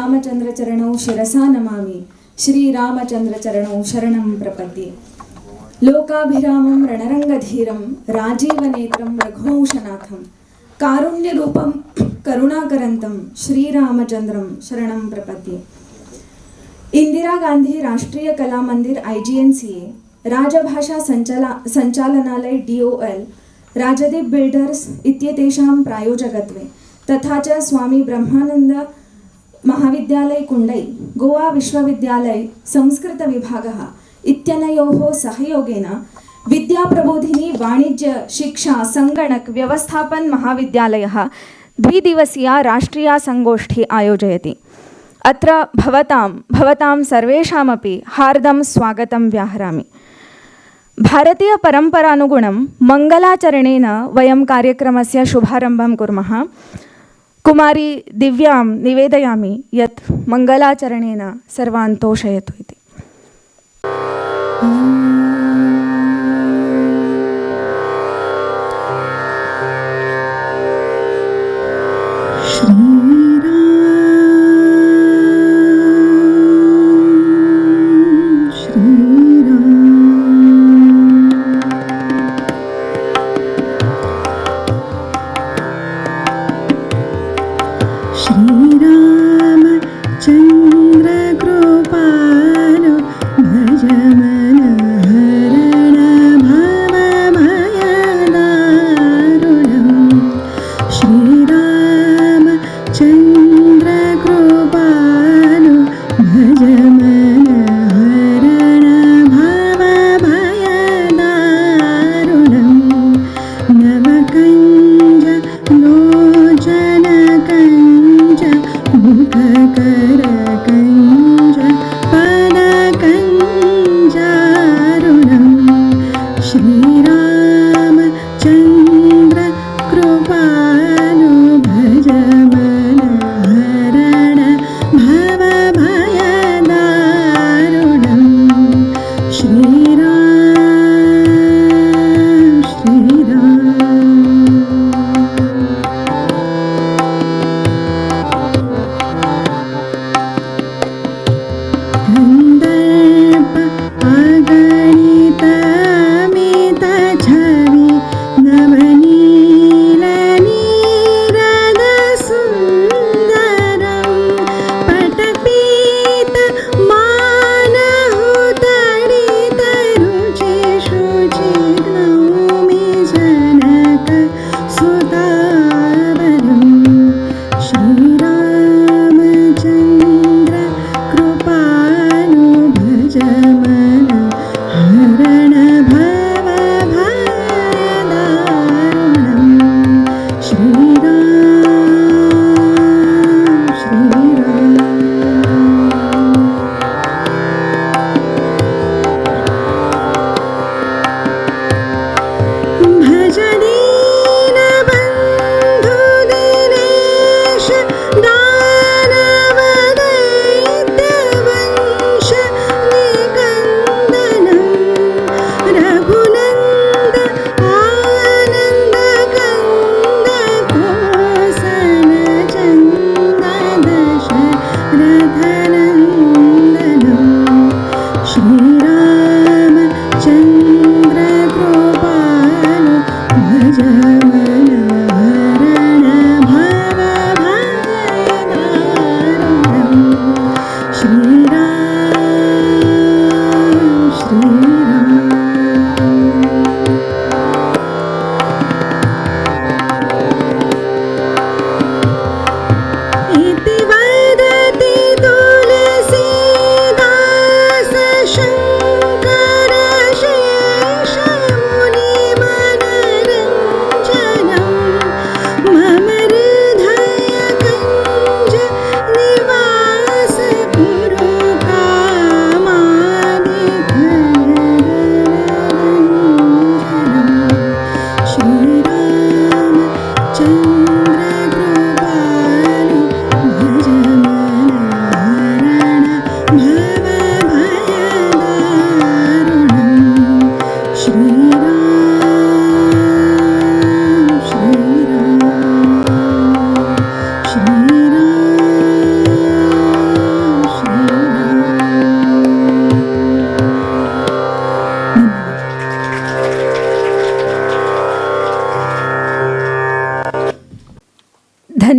श्रीरामचन्द्रचरणौ शिरसा नमामि। श्रीरामचन्द्रचरणौ शरणं प्रपद्ये। लोकाभिरामं रणरङ्गधीरं राजीवनेत्रं रघुवंशनाथं कारुण्यरूपं करुणाकरन्तं श्रीरामचन्द्रं शरणं प्रपद्ये। इंदिरा गांधी राष्ट्रीय कला मंदिर IGNCA, राजभाषा संचालनालय DOL, राजदीप बिल्डर्स इत्येतेषां प्रायोजकत्वे तथा च स्वामी ब्रह्मानंद महाविद्यालय कुंडई, गोवा विश्वविद्यालय संस्कृत विभागः इत्यनयोः सहयोगेन विद्याप्रबोधिनी वाणिज्य शिक्षा संगणक व्यवस्थापन महाविद्यालयः द्विदिवसीया राष्ट्रीया संगोष्ठी आयोजयति। अत्र भवतां सर्वेषामपि हार्दं स्वागतं व्याहरामि। भारतीय परम्परानुगुणं मङ्गलाचरणेन वयं कार्यक्रमस्य शुभारम्भं कुर्मः। कुमारी दिव्यां निवेदयामि यत् मङ्गलाचरणेन सर्वान् तोषयतु इति। श्रीरामचन्द्र कृपाल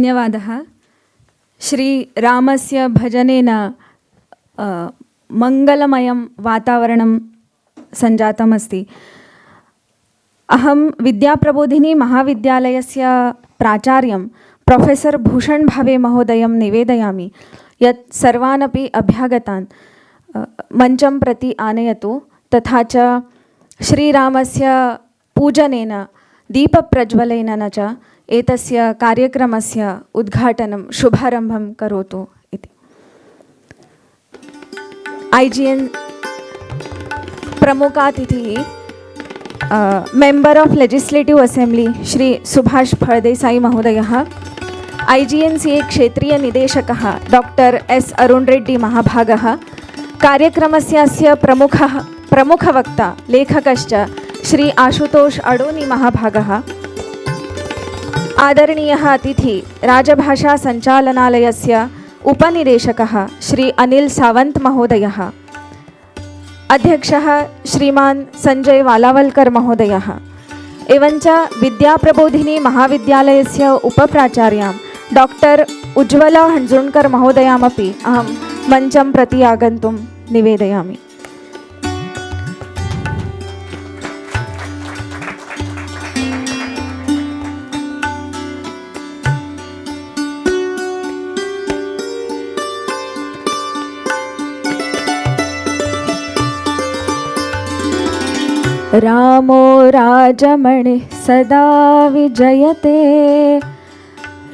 धन्यवादः। श्रीरामस्य भजनेन मङ्गलमयं वातावरणं सञ्जातमस्ति। अहं विद्याप्रबोधिनी महाविद्यालयस्य प्राचार्यं प्रोफेसर् भूषण भावे महोदयं निवेदयामि यत् सर्वानपि अभ्यागतान् मञ्चं प्रति आनयतु, तथा च श्रीरामस्य पूजनेन दीपप्रज्वलेन च एतस्य कार्यक्रमस्य उद्घाटनं शुभारम्भं करोतु इति। IGN प्रमुखातिथिः member of legislative assembly Shri Subhash Phaldesai महोदयः, IGNCA क्षेत्रीय निदेशकः डॉक्टर S अरुण रेड्डी महाभागः, कार्यक्रमस्य प्रमुखवक्ता लेखकश्च श्री आशुतोष अडोनी महाभागः, आदरणीयः अतिथि राजभाषा संचालनालयस्य उपनिदेशकः श्री अनिल सावंत महोदयः, अध्यक्षः श्रीमान संजय वालावलकर महोदयः, एवञ्च विद्याप्रबोधिनी महाविद्यालयस्य उपप्राचार्यां डॉक्टर उज्ज्वला हंजुणकर महोदयामपि अहं मञ्चं प्रति आगन्तुं निवेदयामि। रामो राजमणिः सदा विजयते,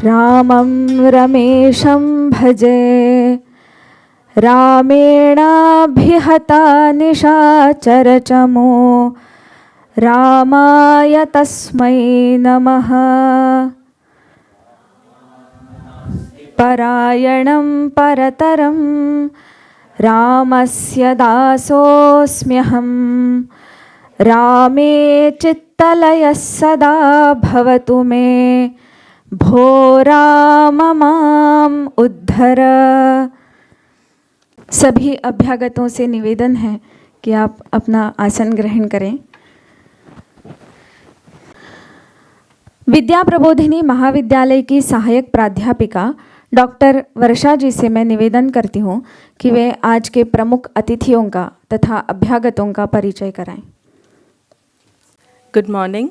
रामं रमेशं भजे, रामेणाभिहता निशाचरचमो, रामाय तस्मै नमः। परायणं परतरं रामस्य दासोऽस्म्यहम्, रामे चित्तलयः सदा भवतु मे, भो राम माम उद्धर। सभी अभ्यागतों से निवेदन है कि आप अपना आसन ग्रहण करें। विद्या प्रबोधिनी महाविद्यालय की सहायक प्राध्यापिका डॉक्टर वर्षा जी से मैं निवेदन करती हूँ कि वे आज के प्रमुख अतिथियों का तथा अभ्यागतों का परिचय कराएं। Good morning.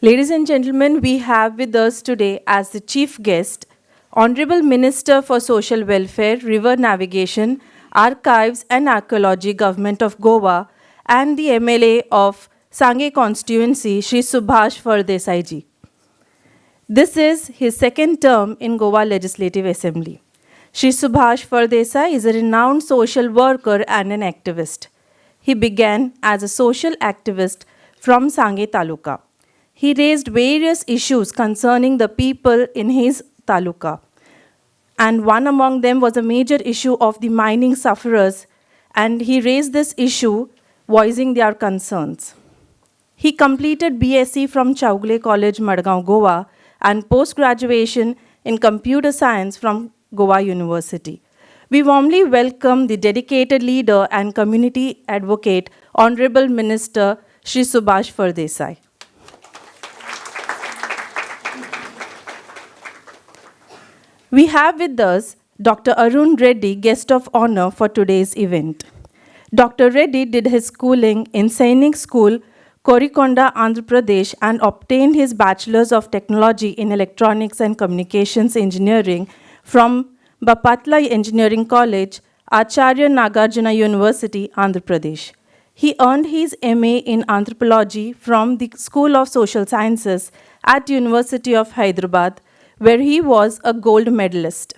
Ladies and gentlemen, we have with us today as the chief guest, Honorable Minister for Social Welfare, River Navigation, Archives and Archaeology, Government of Goa, and the MLA of Sangay constituency, Shri Subhash Fardesai ji. This is his second term in Goa Legislative Assembly. Shri Subhash Fardesai is a renowned social worker and an activist. He began as a social activist from Sangay Taluka. He raised various issues concerning the people in his taluka, and one among them was a major issue of the mining sufferers, and he raised this issue voicing their concerns. He completed BSc from Chowgule College, Madgaon, Goa, and post-graduation in computer science from Goa University. We warmly welcome the dedicated leader and community advocate, Honorable Minister Shri Subhash Fardesai. We have with us Dr. Arun Reddy, guest of honor for today's event. Dr. Reddy did his schooling in Sainik School, Korikonda, Andhra Pradesh, and obtained his Bachelor's of Technology in Electronics and Communications Engineering from Bapatla Engineering College, Acharya Nagarjuna University, Andhra Pradesh. He earned his MA in Anthropology from the School of Social Sciences at University of Hyderabad, where he was a gold medalist.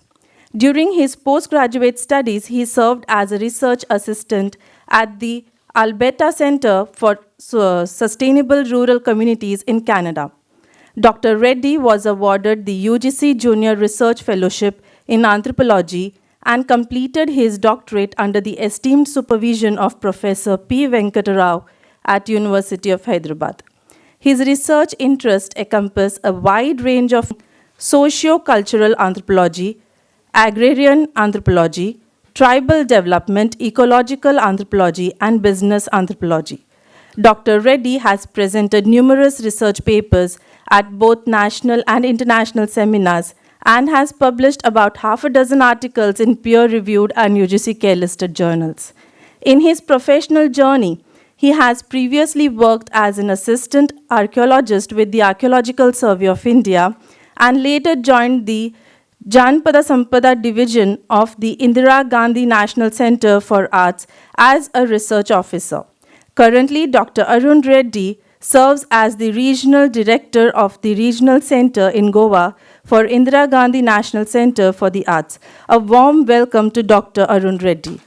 During his postgraduate studies, he served as a research assistant at the Alberta Center for Sustainable Rural Communities in Canada. Dr. Reddy was awarded the UGC Junior Research Fellowship in Anthropology and completed his doctorate under the esteemed supervision of Professor P. Venkatarao at University of Hyderabad. His research interests encompass a wide range of socio-cultural anthropology, agrarian anthropology, tribal development, ecological anthropology, and business anthropology. Dr. Reddy has presented numerous research papers at both national and international seminars and has published about half a dozen articles in peer-reviewed and UGC care-listed journals. In his professional journey, he has previously worked as an assistant archaeologist with the Archaeological Survey of India and later joined the Janpada Sampada division of the Indira Gandhi National Center for Arts as a research officer. Currently, Dr. Arun Reddy serves as the regional director of the Regional Center in Goa for Indira Gandhi National Center for the Arts. A warm welcome to Dr. Arun Reddy.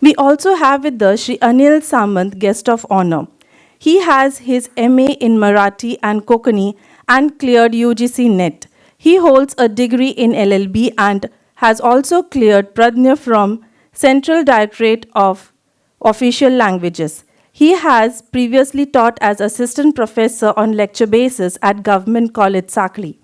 We also have with us Shri Anil Samant, guest of honor. He has his MA in Marathi and Konkani and cleared UGC NET. He holds a degree in LLB and has also cleared Pradnya from Central Directorate of Official Languages. He has previously taught as assistant professor on lecture basis at Government College, Sakli.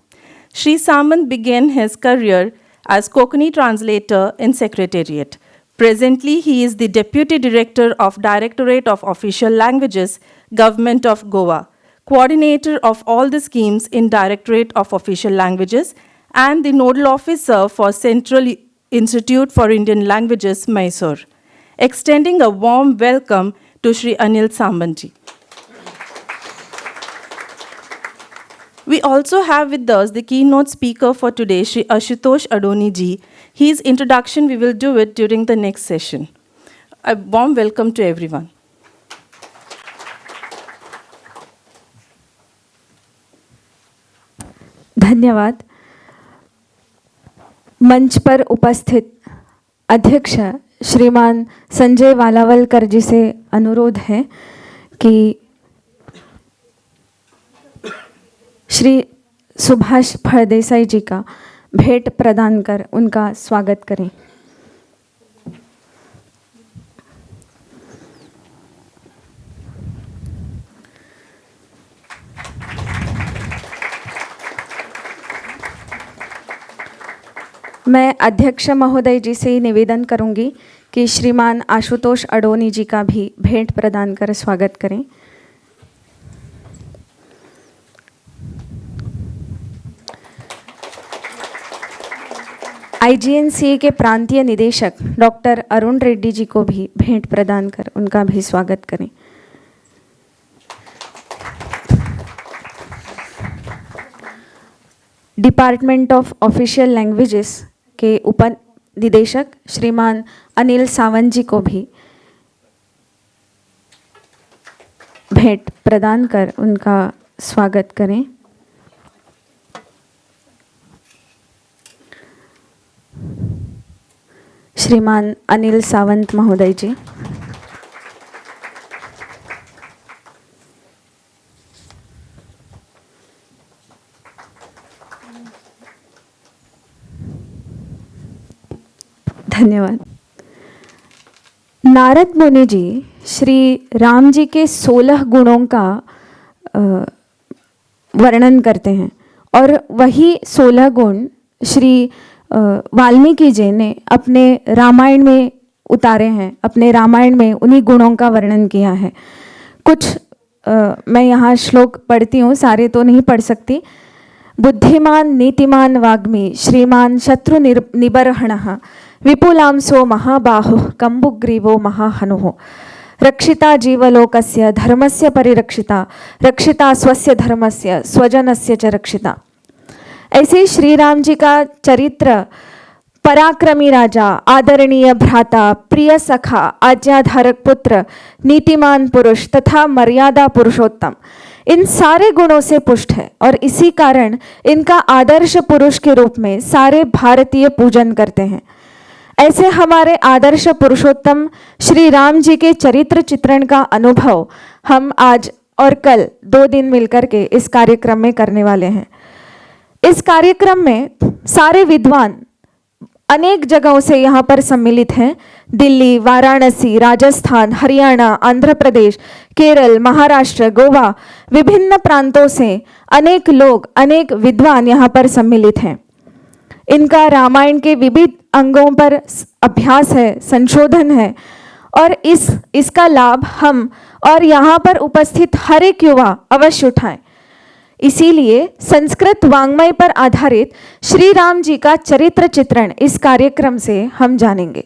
Shri Samant began his career as Konkani translator in Secretariat. Presently, he is the Deputy Director of Directorate of Official Languages, Government of Goa, coordinator of all the schemes in Directorate of Official Languages, and the Nodal Officer for Central Institute for Indian Languages, Mysore. Extending a warm welcome to Shri Anil Samantji. We also have with us the keynote speaker for today, Shri Ashutosh Adoni ji. His introduction, we will do it during the next session. A warm welcome to everyone. धन्यवाद. मंच पर उपस्थित अध्यक्ष श्रीमान संजय वालावलकर जी से अनुरोध है कि श्री सुभाष फळदेसाई जी का भेंट प्रदान कर उनका स्वागत करें. मैं अध्यक्ष महोदय जी से निवेदन करूंगी कि श्रीमान आशुतोष अडोनी जी का भी भेंट प्रदान कर स्वागत करें. IGNCA के प्रांतीय निदेशक डॉक्टर अरुण रेड्डी जी को भी भेंट प्रदान कर उनका भी स्वागत करें. डिपार्टमेंट ऑफ ऑफिशियल लैंग्वेजेस के उप निदेशक श्रीमान अनिल सावंत जी को भी भेंट प्रदान कर उनका स्वागत करें. श्रीमान अनिल सावंत महोदय जी. धन्यवाद. नारद मुनि जी श्री राम जी के 16 गुणों का वर्णन करते हैं और वही 16 गुण श्री वाल्मीकि जी ने अपने रामायण में उतारे हैं. अपने रामायण में उन्हीं गुणों का वर्णन किया है. कुछ मैं यहाँ श्लोक पढ़ती हूँ, सारे तो नहीं पढ़ सकती. बुद्धिमान नीतिमान वाग्मी श्रीमान शत्रु निबर्हणः विपुलांसो महाबाहुः कंबुग्रीवो महाहनुः रक्षिता जीवलोकस्य धर्मस्य परिरक्षिता रक्षिता स्वस्य धर्मस्य स्वजनस्य च रक्षिता. ऐसे श्री राम जी का चरित्र पराक्रमी राजा, आदरणीय भ्राता, प्रिय सखा, आज्ञाधारक पुत्र, नीतिमान पुरुष तथा मर्यादा पुरुषोत्तम, इन सारे गुणों से पुष्ट है और इसी कारण इनका आदर्श पुरुष के रूप में सारे भारतीय पूजन करते हैं. ऐसे हमारे आदर्श पुरुषोत्तम श्री राम जी के चरित्र चित्रण का अनुभव हम आज और कल 2 दिन मिलकर के इस कार्यक्रम में करने वाले हैं. इस कार्यक्रम में सारे विद्वान अनेक जगहों से यहाँ पर सम्मिलित हैं. दिल्ली, वाराणसी, राजस्थान, हरियाणा, आंध्र प्रदेश, केरल, महाराष्ट्र, गोवा, विभिन्न प्रांतों से अनेक लोग, अनेक विद्वान यहाँ पर सम्मिलित हैं. इनका रामायण के विविध अंगों पर अभ्यास है, संशोधन है और इसका लाभ हम और यहाँ पर उपस्थित हर एक युवा अवश्य उठाएं. इसीलिए संस्कृत वाङ्मय पर आधारित श्री राम जी का चरित्र चित्रण इस कार्यक्रम से हम जानेंगे।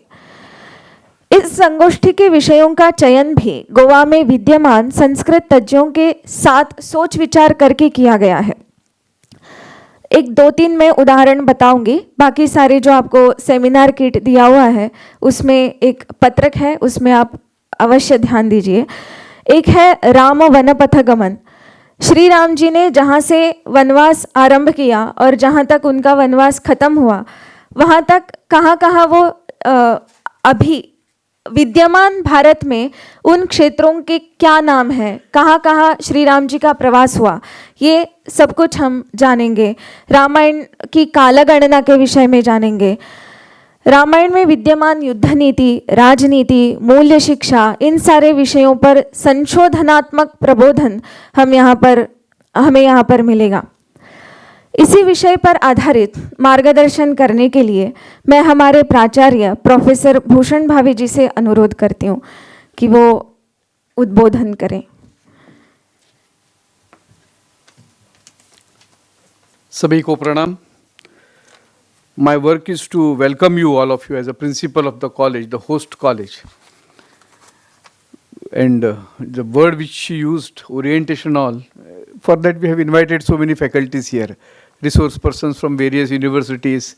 इस संगोष्ठी के विषयों का चयन भी गोवा में विद्यमान संस्कृत तज्ञों के साथ सोच विचार करके किया गया है। एक दो तीन मैं उदाहरण बताऊंगी, बाकी सारे जो आपको सेमिनार किट दिया हुआ है उसमें एक पत्रक है, उसमें आप अवश्य ध्यान दीजिए। एक है राम वनपथ गमन। श्री राम जी ने जहाँ से वनवास आरंभ किया और जहाँ तक उनका वनवास खत्म हुआ, वहाँ तक कहाँ कहाँ वो अभी विद्यमान भारत में उन क्षेत्रों के क्या नाम हैं, कहाँ कहाँ श्री राम जी का प्रवास हुआ, ये सब कुछ हम जानेंगे। रामायण की कालगणना के विषय में जानेंगे। रामायण में विद्यमान युद्ध नीति, राजनीति, मूल्य शिक्षा, इन सारे विषयों पर संशोधनात्मक प्रबोधन हमें यहाँ पर मिलेगा। इसी विषय पर आधारित मार्गदर्शन करने के लिए मैं हमारे प्राचार्य प्रोफेसर भूषण भावे जी से अनुरोध करती हूँ कि वो उद्बोधन करें। सभी को प्रणाम। My work is to welcome you, all of you, as a principal of the college, the host college. And the word which she used, orientation all, for that we have invited so many faculties here, resource persons from various universities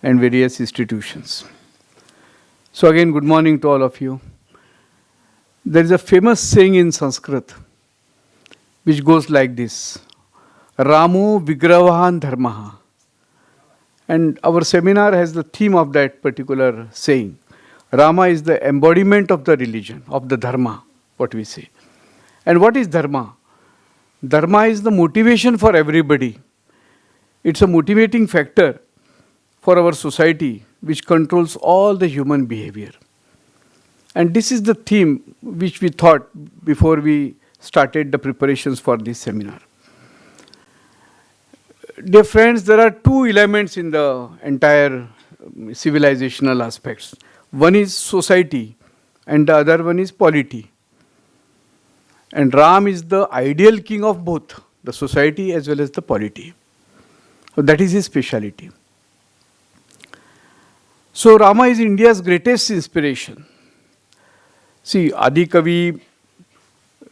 and various institutions. So again, good morning to all of you. There is a famous saying in Sanskrit which goes like this: Ramo Vigravahan Dharmaha. And our seminar has the theme of that particular saying. Rama is the embodiment of the religion, of the dharma, what we say. And what is dharma? Dharma is the motivation for everybody. It's a motivating factor for our society which controls all the human behavior. And this is the theme which we thought before we started the preparations for this seminar. Dear friends, there are two elements in the entire civilizational aspects. One is society and the other one is polity. And Ram is the ideal king of both, the society as well as the polity. So that is his speciality. So Rama is India's greatest inspiration. See, Adi Kavi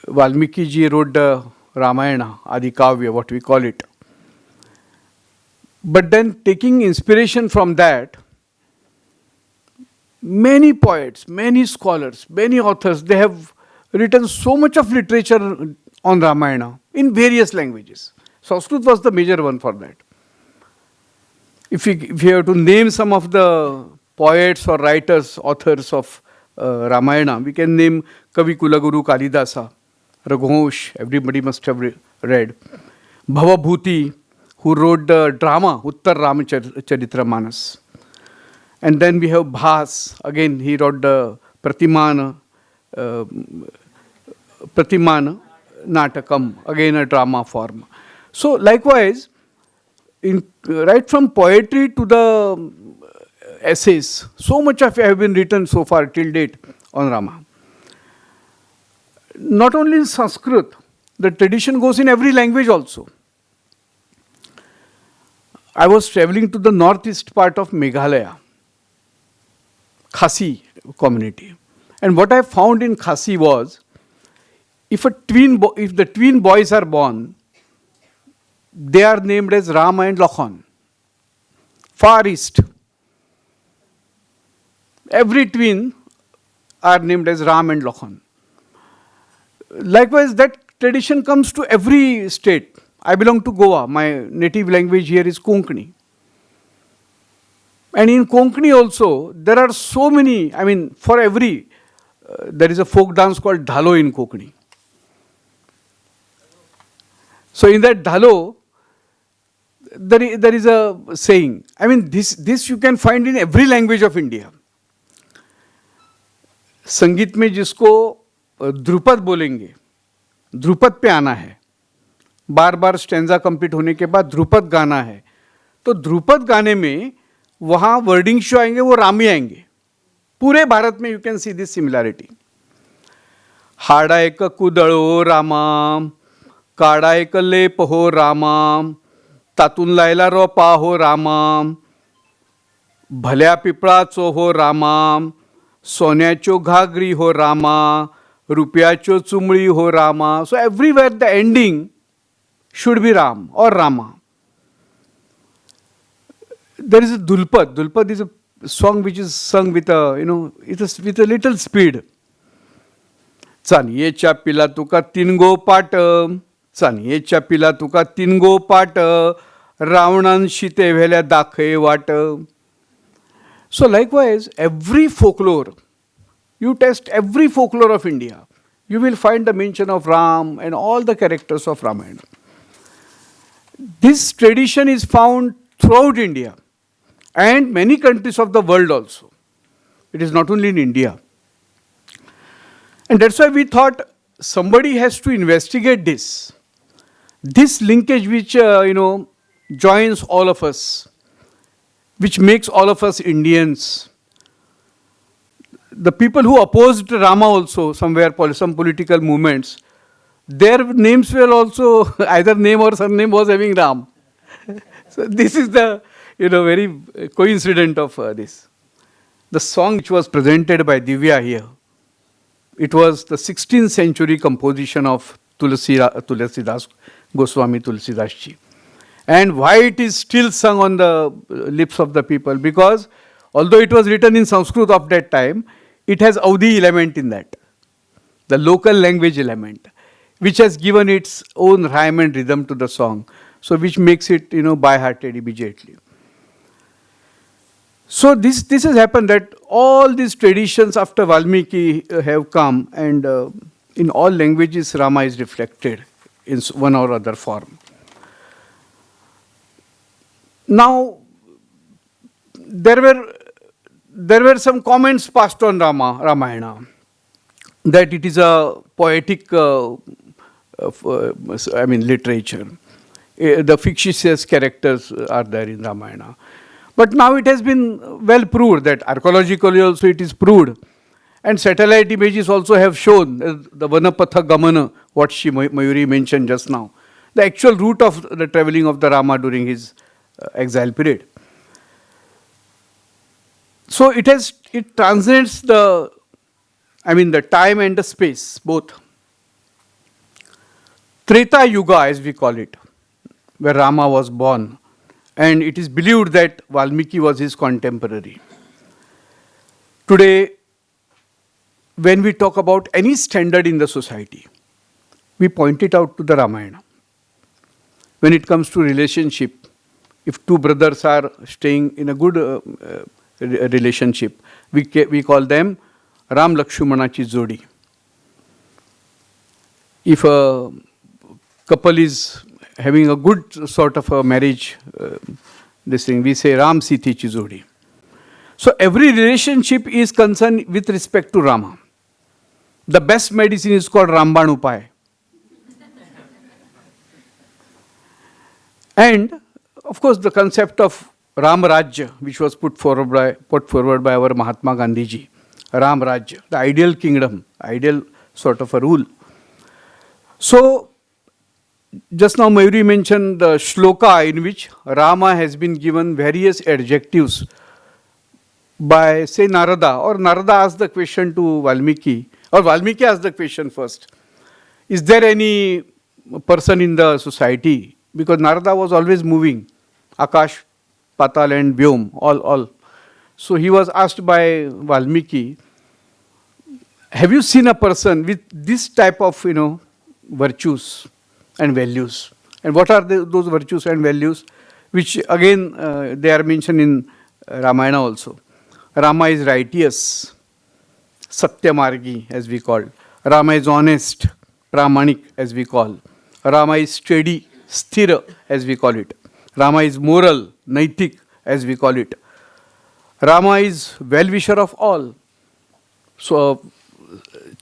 Valmiki ji wrote the Ramayana, Adi Kavya, what we call it. But then taking inspiration from that, many poets, many scholars, many authors, they have written so much of literature on Ramayana in various languages. Sanskrit was the major one for that. If we have to name some of the poets or writers, authors of Ramayana, we can name Kavi Kulaguru Kalidasa, Raghuvansh, everybody must have read. Bhavabhuti, who wrote the drama Uttar Ramacharitra Manas. And then we have Bhas, again he wrote the Pratimana Natakam, again a drama form. So likewise, right from poetry to the essays, so much of have been written so far till date on Rama. Not only in Sanskrit, the tradition goes in every language also. I was traveling to the northeast part of Meghalaya, Khasi community. And what I found in Khasi was, if the twin boys are born, they are named as Rama and Lakhan. Far east, every twin are named as Ram and Lakhan. Likewise, that tradition comes to every state. I belong to Goa. My native language here is Konkani. And in Konkani also, there are so many, for every, there is a folk dance called Dhalo in Konkani. So in that Dhalo, there is a saying. This you can find in every language of India. संगीत में जिसको ध्रुपद बोलेंगे, ध्रुपद पे आना है, बार बार stanza complete होने के बाद ध्रुपद गाना है, तो ध्रुपद गाने में वहाँ वर्डिंग शो आएंगे, वो रामी आएंगे. पूरे भारत में you can see this similarity. हाड़ा एक कुदळो रामा काडायक लेप हो रामा, तातून लायला रोपा हो रामा, भल्या पिपळाचो हो रामा, सोन्याच्यो घागरी हो रामा, रुपयाच्यो चुमळी हो Rama. So everywhere the ending should be Ram or Rama. There is a Dulpad. Dulpad is a song which is sung with with a little speed. चानयेच्या पिला तुका तीन गो पाट, चानयेच्या पिला तुका तीन गो पाट, रावणान शिते व्हेल्या दाखय वाट. So likewise, every folklore, you test every folklore of India, you will find the mention of Ram and all the characters of Ramayana. This tradition is found throughout India and many countries of the world also. It is not only in India. And that's why we thought somebody has to investigate this. This linkage which, joins all of us, which makes all of us Indians. The people who opposed Rama also, somewhere, some political movements, their names were also, either name or surname was having Ram. So this is the, very coincident of this. The song which was presented by Divya here, it was the 16th century composition of Tulsidas Goswami Tulsidas ji. And why it is still sung on the lips of the people? Because although it was written in Sanskrit of that time, it has Audhi element in that, the local language element, which has given its own rhyme and rhythm to the song, so which makes it, by-hearted immediately. So this has happened that all these traditions after Valmiki have come, and in all languages Rama is reflected in one or other form. Now, there were some comments passed on Ramayana, that it is a poetic literature. The fictitious characters are there in Ramayana. But now it has been well proved that archaeologically also it is proved. And satellite images also have shown the Vanapatha Gamana, what Mayuri mentioned just now, the actual route of the traveling of the Rama during his exile period. So it transcends the time and the space, both. Treta Yuga, as we call it, where Rama was born, and it is believed that Valmiki was his contemporary. Today, when we talk about any standard in the society, we point it out to the Ramayana. When it comes to relationship, if two brothers are staying in a good relationship, we call them Ram Lakshmanachi Jodi. If a couple is having a good sort of a marriage, we say Ram Siti Chi Jodi. So every relationship is concerned with respect to Rama. The best medicine is called Ramban Upay. And of course the concept of Ram Rajya, which was put forward by our Mahatma Gandhi ji, Ram Rajya, the ideal kingdom, ideal sort of a rule. So just now Mayuri mentioned the shloka in which Rama has been given various adjectives by, say, Narada, or Narada asked the question to Valmiki, or Valmiki asked the question first. Is there any person in the society? Because Narada was always moving, Akash, Patal and Vyom, all. So he was asked by Valmiki, have you seen a person with this type of, virtues and values? And what are those virtues and values? Which again, they are mentioned in Ramayana also. Rama is righteous, Satyamargi as we call. Rama is honest, Pramanik as we call. Rama is steady, Sthira as we call it. Rama is moral, Naitik as we call it. Rama is well-wisher of all. So,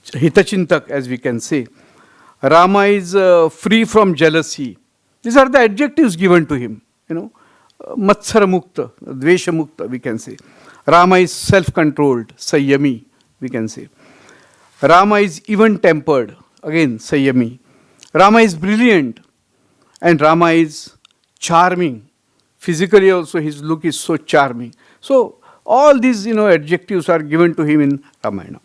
Hitachintak as we can say. Rama is free from jealousy. These are the adjectives given to him. Matsara Mukta, Dvesha Mukta we can say. Rama is self-controlled, Sayyami we can say. Rama is even-tempered, again Sayyami. Rama is brilliant and Rama is charming. Physically also his look is so charming. So all these adjectives are given to him in Ramayana.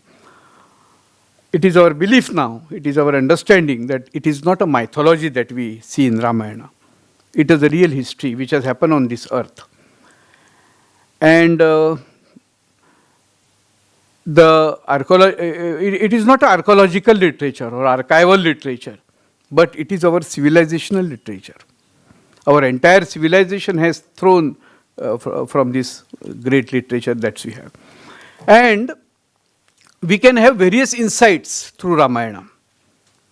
It is our belief now, it is our understanding that it is not a mythology that we see in Ramayana. It is a real history which has happened on this earth. And it is not archaeological literature or archival literature, but it is our civilizational literature. Our entire civilization has thrown from this great literature that we have. And we can have various insights through Ramayana,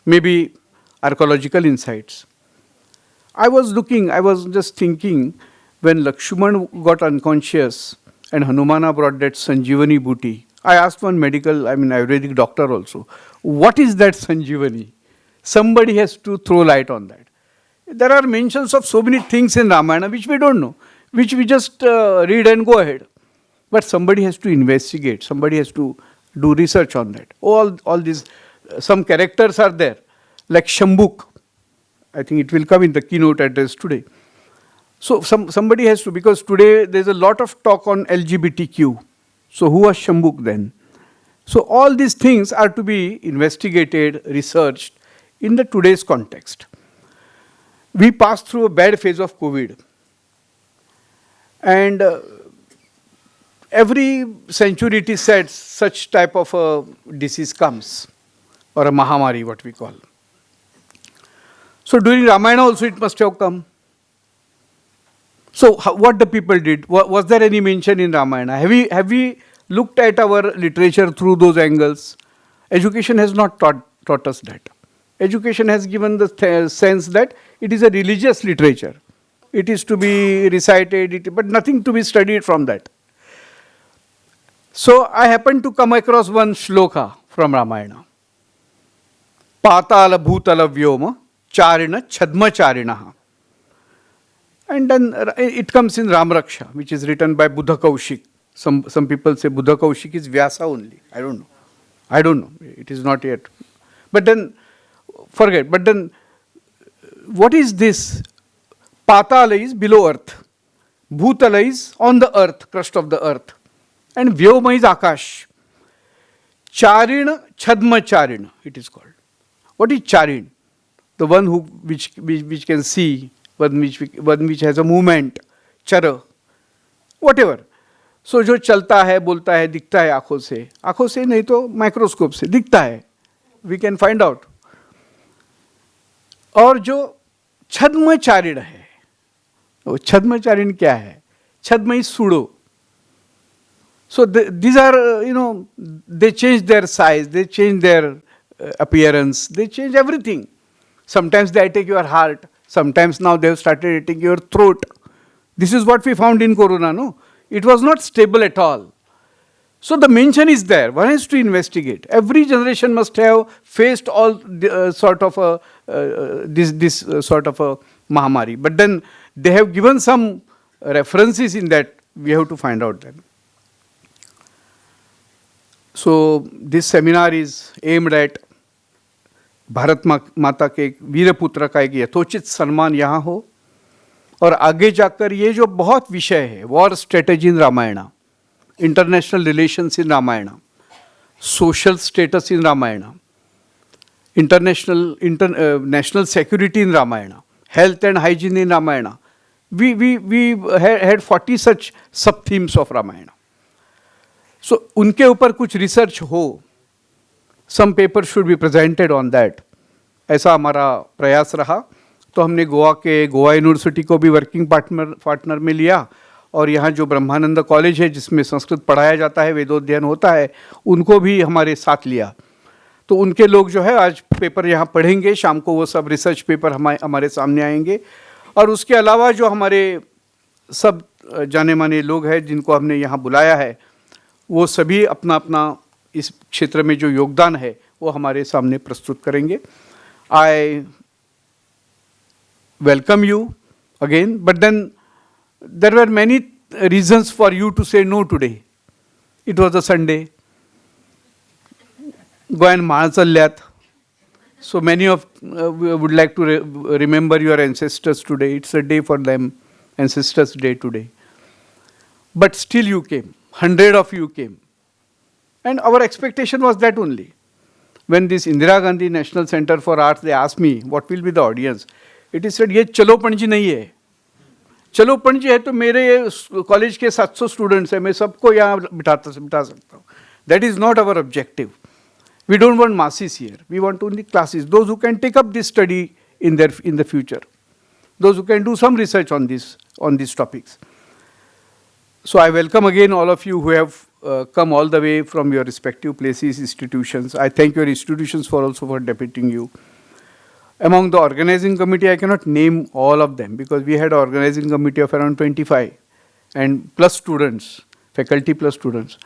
maybe archaeological insights. I was just thinking, when Lakshman got unconscious and Hanumana brought that Sanjeevani booty, I asked one Ayurvedic doctor also, what is that Sanjeevani? Somebody has to throw light on that. There are mentions of so many things in Ramayana which we don't know, which we just read and go ahead. But somebody has to investigate, somebody has to do research on that. All these, some characters are there, like Shambuk. I think it will come in the keynote address today. So somebody has to, because today there's a lot of talk on LGBTQ. So who was Shambuk then? So all these things are to be investigated, researched in the today's context. We passed through a bad phase of COVID. And every century it is said such type of a disease comes, or a Mahamari, what we call. So during Ramayana also it must have come. So what the people did, was there any mention in Ramayana? Have we looked at our literature through those angles? Education has not taught us that. Education has given the sense that it is a religious literature. It is to be recited, but nothing to be studied from that. So I happened to come across one shloka from Ramayana. Patala bhutala vyoma charina chadma charinaha. And then it comes in Ramraksha, which is written by Buddha Kaushik. Some people say Buddha Kaushik is Vyasa only. I don't know. It is not yet. But then, forget. But then, what is this? Patala is below earth. Bhutala is on the earth, crust of the earth. And Vyoma is Akash. Charina, Chadma Charina, it is called. What is Charin? The one which can see, one which has a movement, chara, whatever. So जो चलता है, बोलता है, दिखता है आँखों से नहीं तो माइक्रोस्कोप से दिखता है, we can find out. और जो छद्मचारिण है, वो छद्मचारिण क्या है? छद्म is pseudo. So these are, they change their size, they change their appearance, they change everything. Sometimes they attack your heart, sometimes now they have started attacking your throat. This is what we found in Corona, no? It was not stable at all. So the mention is there. One has to investigate. Every generation must have faced all sort of this sort of a Mahamari. But then they have given some references in that. We have to find out them. So this seminar is aimed at Bharat माता के वीर पुत्र का एक यथोचित सम्मान यहाँ हो और आगे जाकर ये जो बहुत विषय है, war strategy in Ramayana, international relations in Ramayana, social status in Ramayana, national security in Ramayana, health and hygiene in Ramayana. We had 40 such sub themes of Ramayana. So उनके ऊपर कुछ रिसर्च हो, some paper should be presented on that. ऐसा हमारा प्रयास रहा. तो हमने गोवा यूनिवर्सिटी को भी वर्किंग पार्टनर में लिया और यहाँ जो ब्रह्मानंद कॉलेज है जिसमें संस्कृत पढ़ाया जाता है, वेदोध्ययन होता है, उनको भी हमारे साथ लिया. तो उनके लोग जो है आज पेपर यहाँ पढ़ेंगे, शाम को वो सब रिसर्च पेपर हमारे सामने आएंगे. और उसके अलावा जो हमारे सब जाने माने लोग हैं जिनको हमने यहाँ बुलाया है, वो सभी अपना अपना इस क्षेत्र में जो योगदान है वो हमारे सामने प्रस्तुत करेंगे. आई welcome you again, but then there were many reasons for you to say no today. It was a Sunday. गोंयान माळ चल्ल्यात, So many of we would like to remember your ancestors today. It's a day for them, Ancestors' Day today. But still you came. 100 of you came. And our expectation was that only. When this Indira Gandhi National Center for Arts, they asked me, what will be the audience? It is said, ये चलो पणजी नहीं है. चलो पणजी है तो मेरे college के 700 students हैं, मैं सबको यहाँ बिठा सकता हूँ. That is not our objective. We don't want masses here. We want only classes. Those who can take up this study in the future. Those who can do some research on these topics. So I welcome again all of you who have come all the way from your respective places, institutions. I thank your institutions for deputing you. Among the organizing committee, I cannot name all of them because we had an organizing committee of around 25 and plus students, faculty plus students.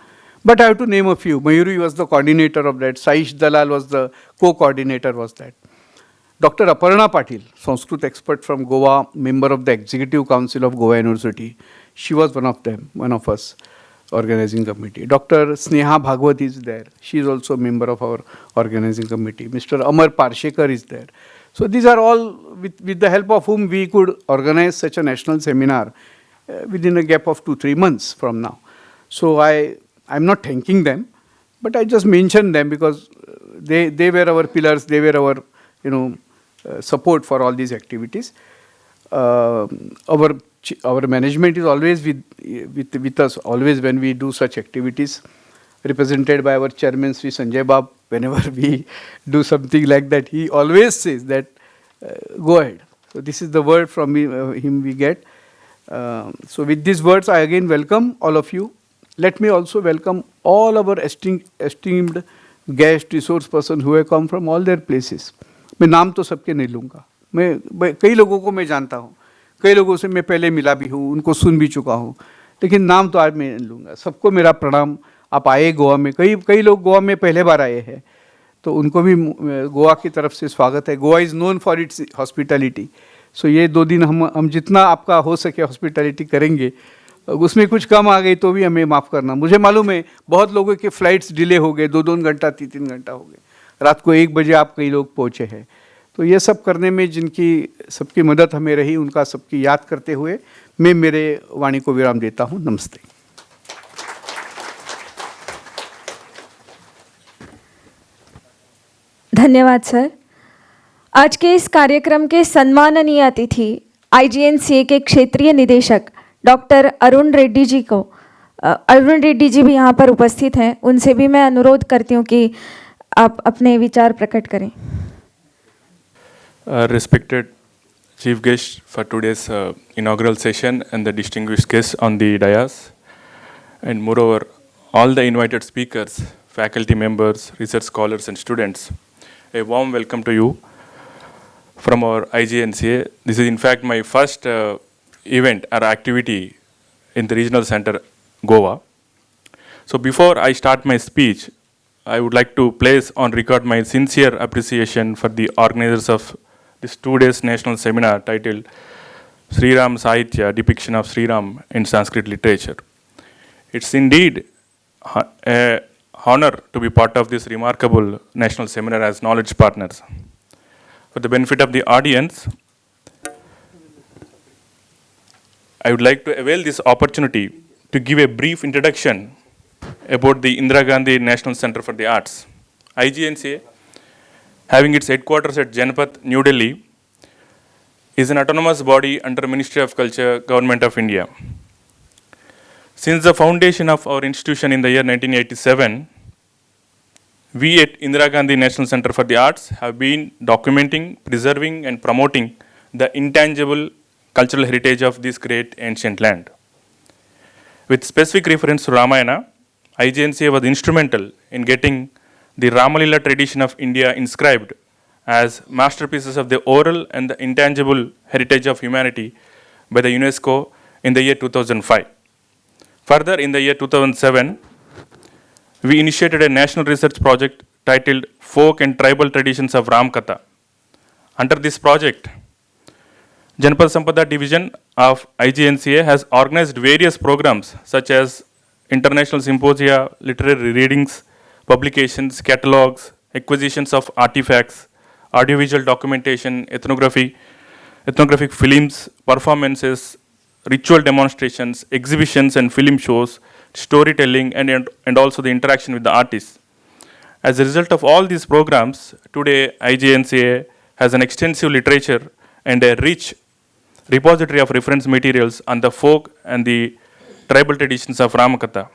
But I have to name a few. Mayuri was the coordinator of that. Saish Dalal was the co-coordinator was that. Dr. Aparna Patil, Sanskrit expert from Goa, member of the Executive Council of Goa University. She was one of them, one of us, organizing committee. Dr. Sneha Bhagwat is there. She is also a member of our organizing committee. Mr. Amar Parshekar is there. So these are all with the help of whom we could organize such a national seminar within a gap of 2-3 months from now. So I'm not thanking them, but I just mentioned them because they were our pillars, they were our support for all these activities. Our management is always with us, always when we do such activities, represented by our chairman Sri Sanjay Bab. Whenever we do something like that, he always says that go ahead. So this is the word from him we get. So with these words, I again welcome all of you. Let me also welcome all our esteemed guest resource person who have come from all their places. मैं नाम तो सबके नहीं लूँगा. मैं कई लोगों को मैं जानता हूँ, कई लोगों से मैं पहले मिला भी हूँ, उनको सुन भी चुका हूँ, लेकिन नाम तो आज मैं नहीं लूँगा. सबको मेरा प्रणाम. आप आए गोवा में, कई लोग गोवा में पहले बार आए हैं, तो उनको भी गोवा की तरफ से स्वागत है. Goa is known for its hospitality. So ये 2 दिन हम जितना आपका हो सके हॉस्पिटैलिटी करेंगे. उसमें कुछ कम आ गई तो भी हमें माफ़ करना. मुझे मालूम है बहुत लोगों के फ्लाइट्स डिले हो गए, 2-2 घंटा 3-3 घंटा हो गए. रात को 1 बजे आप कई लोग पहुँचे हैं. तो ये सब करने में जिनकी सबकी मदद हमें रही, उनका सबकी याद करते हुए मैं मेरे वाणी को विराम देता हूँ. नमस्ते. धन्यवाद सर. आज के इस कार्यक्रम के सम्माननीय अतिथि IGNCA के क्षेत्रीय निदेशक डॉक्टर अरुण रेड्डी जी भी यहाँ पर उपस्थित हैं. उनसे भी मैं अनुरोध करती हूँ कि आप अपने विचार प्रकट करें. Respected chief guest for today's inaugural session and the distinguished guests on the dais, and moreover all the invited speakers, faculty members, research scholars and students, a warm welcome to you from our IGNCA. This is in fact my first event or activity in the regional center Goa. So before I start my speech, I would like to place on record my sincere appreciation for the organizers of this 2 days national seminar titled Sri Ram Sahitya, Depiction of Sri Ram in Sanskrit Literature. It's indeed an honor to be part of this remarkable national seminar as knowledge partners. For the benefit of the audience, I would like to avail this opportunity to give a brief introduction about the Indira Gandhi National Center for the Arts. IGNCA, having its headquarters at Janapath, New Delhi, is an autonomous body under Ministry of Culture, Government of India. Since the foundation of our institution in the year 1987, we at Indira Gandhi National Center for the Arts have been documenting, preserving and promoting the intangible cultural heritage of this great ancient land. With specific reference to Ramayana, IGNCA was instrumental in getting the Ramalila tradition of India inscribed as masterpieces of the oral and the intangible heritage of humanity by the UNESCO in the year 2005. Further, in the year 2007, we initiated a national research project titled Folk and Tribal Traditions of Ramkatha. Under this project, Janpad Sampada Division of IGNCA has organized various programs such as international symposia, literary readings, publications, catalogs, acquisitions of artifacts, audiovisual documentation, ethnographic films, performances, ritual demonstrations, exhibitions and film shows, storytelling, and also the interaction with the artists. As a result of all these programs, today IGNCA has an extensive literature and a rich repository of reference materials on the folk and the tribal traditions of Ramakatha.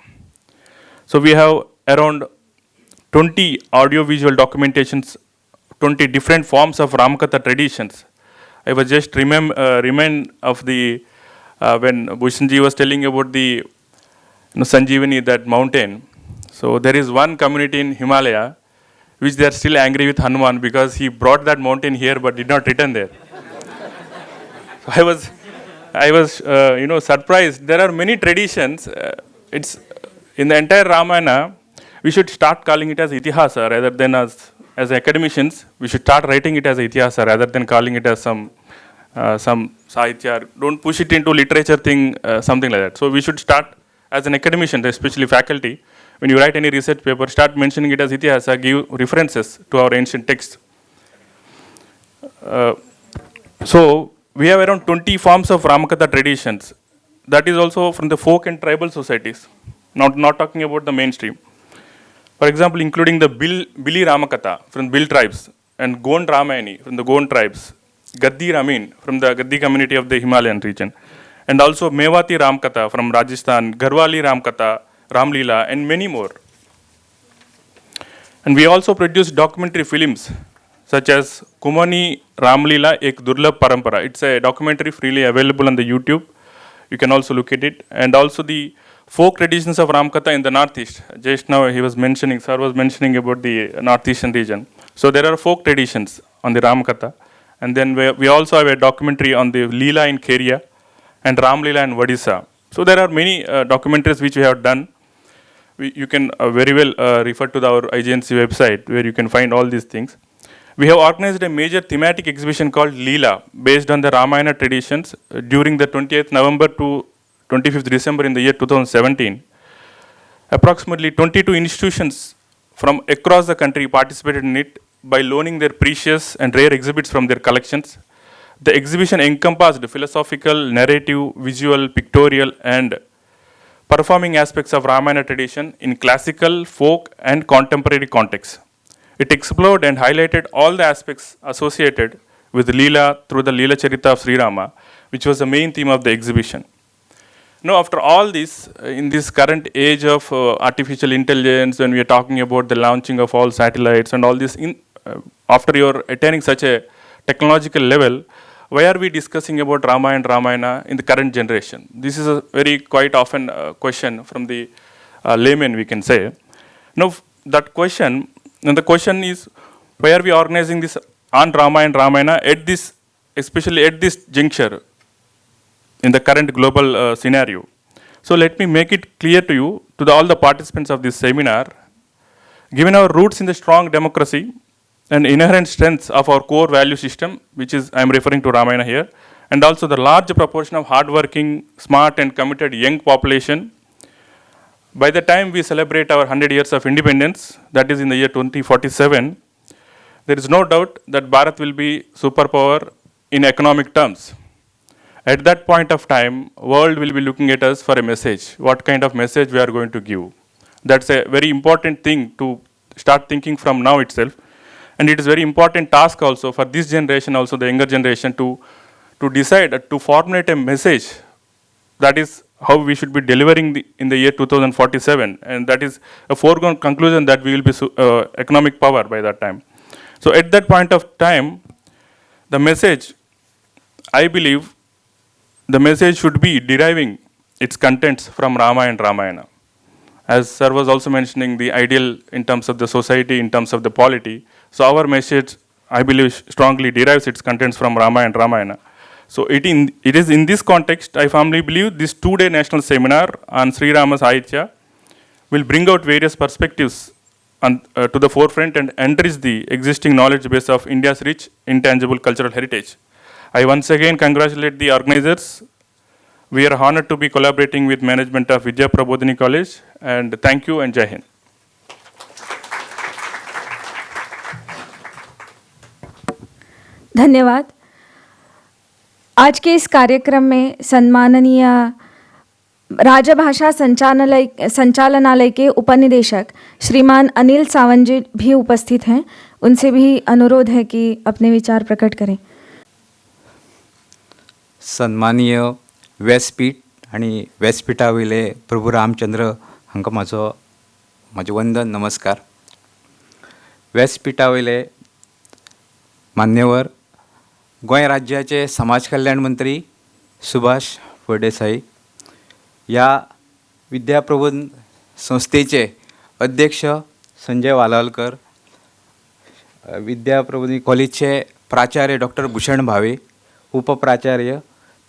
So we have around 20 audiovisual documentations, 20 different forms of Ramakatha traditions. I was just remind of the when Bhushanji was telling about the Sanjeevani, that mountain. So there is one community in Himalaya which they are still angry with Hanuman because he brought that mountain here but did not return there. So I was surprised. There are many traditions. It's in the entire Ramayana. We should start calling it as Itihasa rather than as academicians. We should start writing it as Itihasa rather than calling it as some Sahitya. Don't push it into literature thing, something like that. So we should start as an academician, especially faculty. When you write any research paper, start mentioning it as Itihasa, give references to our ancient texts. So we have around 20 forms of Ramakatha traditions. That is also from the folk and tribal societies, not talking about the mainstream. For example, including the Bili Ramakatha from Bil tribes, and Gond Ramayani from the Gond tribes, Gaddi Ramin from the Gaddi community of the Himalayan region, and also Mewati Ramakatha from Rajasthan, Garhwali Ramakatha, Ramlila, and many more. And we also produce documentary films such as Kumani Ramlila Ek Durlabh Parampara. It's a documentary freely available on the YouTube. You can also look at it. And also the folk traditions of Ramakatha in the Northeast. Just now Sir was mentioning about the Northeastern region. So there are folk traditions on the Ramakatha. And then we also have a documentary on the Leela in Keria and Ramlila in Odisha. So there are many documentaries which we have done. You can very well refer to our IGNC website where you can find all these things. We have organized a major thematic exhibition called Leela, based on the Ramayana traditions during the 28th November to 25th December in the year 2017. Approximately 22 institutions from across the country participated in it by loaning their precious and rare exhibits from their collections. The exhibition encompassed philosophical, narrative, visual, pictorial, and performing aspects of Ramayana tradition in classical, folk, and contemporary contexts. It explored and highlighted all the aspects associated with Leela through the Leela Charita of Sri Rama, which was the main theme of the exhibition. Now, after all this, in this current age of artificial intelligence, when we are talking about the launching of all satellites and all this, after you're attaining such a technological level, why are we discussing about Rama and Ramayana in the current generation? This is a very quite often question from the layman, we can say. Now, that question, and the question is, why are we organizing this on Rama and Ramayana at this, especially at this juncture in the current global scenario? So let me make it clear to you, to all the participants of this seminar, given our roots in the strong democracy and inherent strengths of our core value system, which is, I am referring to Ramayana here, and also the large proportion of hardworking, smart and committed young population, by the time we celebrate our 100 years of independence, that is in the year 2047, there is no doubt that Bharat will be superpower in economic terms. At that point of time, world will be looking at us for a message, what kind of message we are going to give. That's a very important thing to start thinking from now itself. And it is very important task also for this generation, also the younger generation, to decide, to formulate a message. That is how we should be delivering in the year 2047. And that is a foregone conclusion that we will be economic power by that time. So at that point of time, the message, I believe, the message should be deriving its contents from Rama and Ramayana. As Sir was also mentioning, the ideal in terms of the society, in terms of the polity. So our message, I believe, strongly derives its contents from Rama and Ramayana. So it is in this context, I firmly believe this 2-day national seminar on Sri Rama Sahitya will bring out various perspectives to the forefront and enrich the existing knowledge base of India's rich, intangible cultural heritage. I once again congratulate the organizers. We are honored to be collaborating with management of Vidya Prabodhini College, and thank you and Jai Hind. धन्यवाद। आज के इस कार्यक्रम में सम्माननीय राजभाषा संचालनालय के उपनिदेशक श्रीमान अनिल सावंत जी भी उपस्थित हैं। उनसे भी अनुरोध है कि अपने विचार प्रकट करें। सन्माननीय व्यासपीठ आणि व्यासपीठा वयले प्रभू रामचंद्र हांकां म्हजें वंदन नमस्कार। व्यासपीठा वयले मान्यवर गोंय राज्याचे समाज कल्याण मंत्री सुभाष फळदेसाई, या विद्याप्रबोधन संस्थेचे अध्यक्ष संजय वालावलकर, विद्याप्रबोधिनी कॉलेजचे प्राचार्य डॉक्टर भूषण भावे, उपप्राचार्य,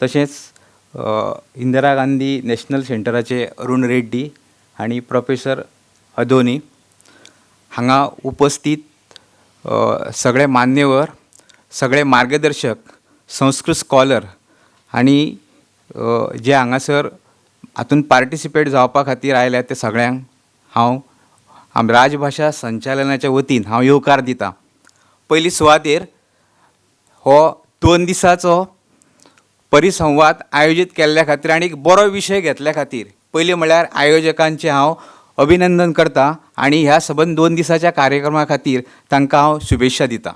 तसेच इंदिरा गांधी नॅशनल सेंटराचे अरुण रेड्डी आणि प्रोफेसर अदोनी हांगा उपस्थित सगळे मान्यवर, सगळे मार्गदर्शक, संस्कृत स्कॉलर आणि जे हांगासर हातून पार्टिसिपेट जावपा खातीर आयल्या ते सगळ्यांक हांव राजभाषा संचालनाच्या वतीन हांव येवकार दितां। पयली सुवातेर हो 2 दिसाचो परिसंवाद आयोजीत केल्ल्या खातीर आनी एक बरो विशय घेतल्या खातीर पयलीं म्हळ्यार आयोजकांचे हांव अभिनंदन करतां आनी ह्या सबंद 2 दिसाच्या कार्यक्रमा खातीर तांकां हांव शुभेच्छा दितां।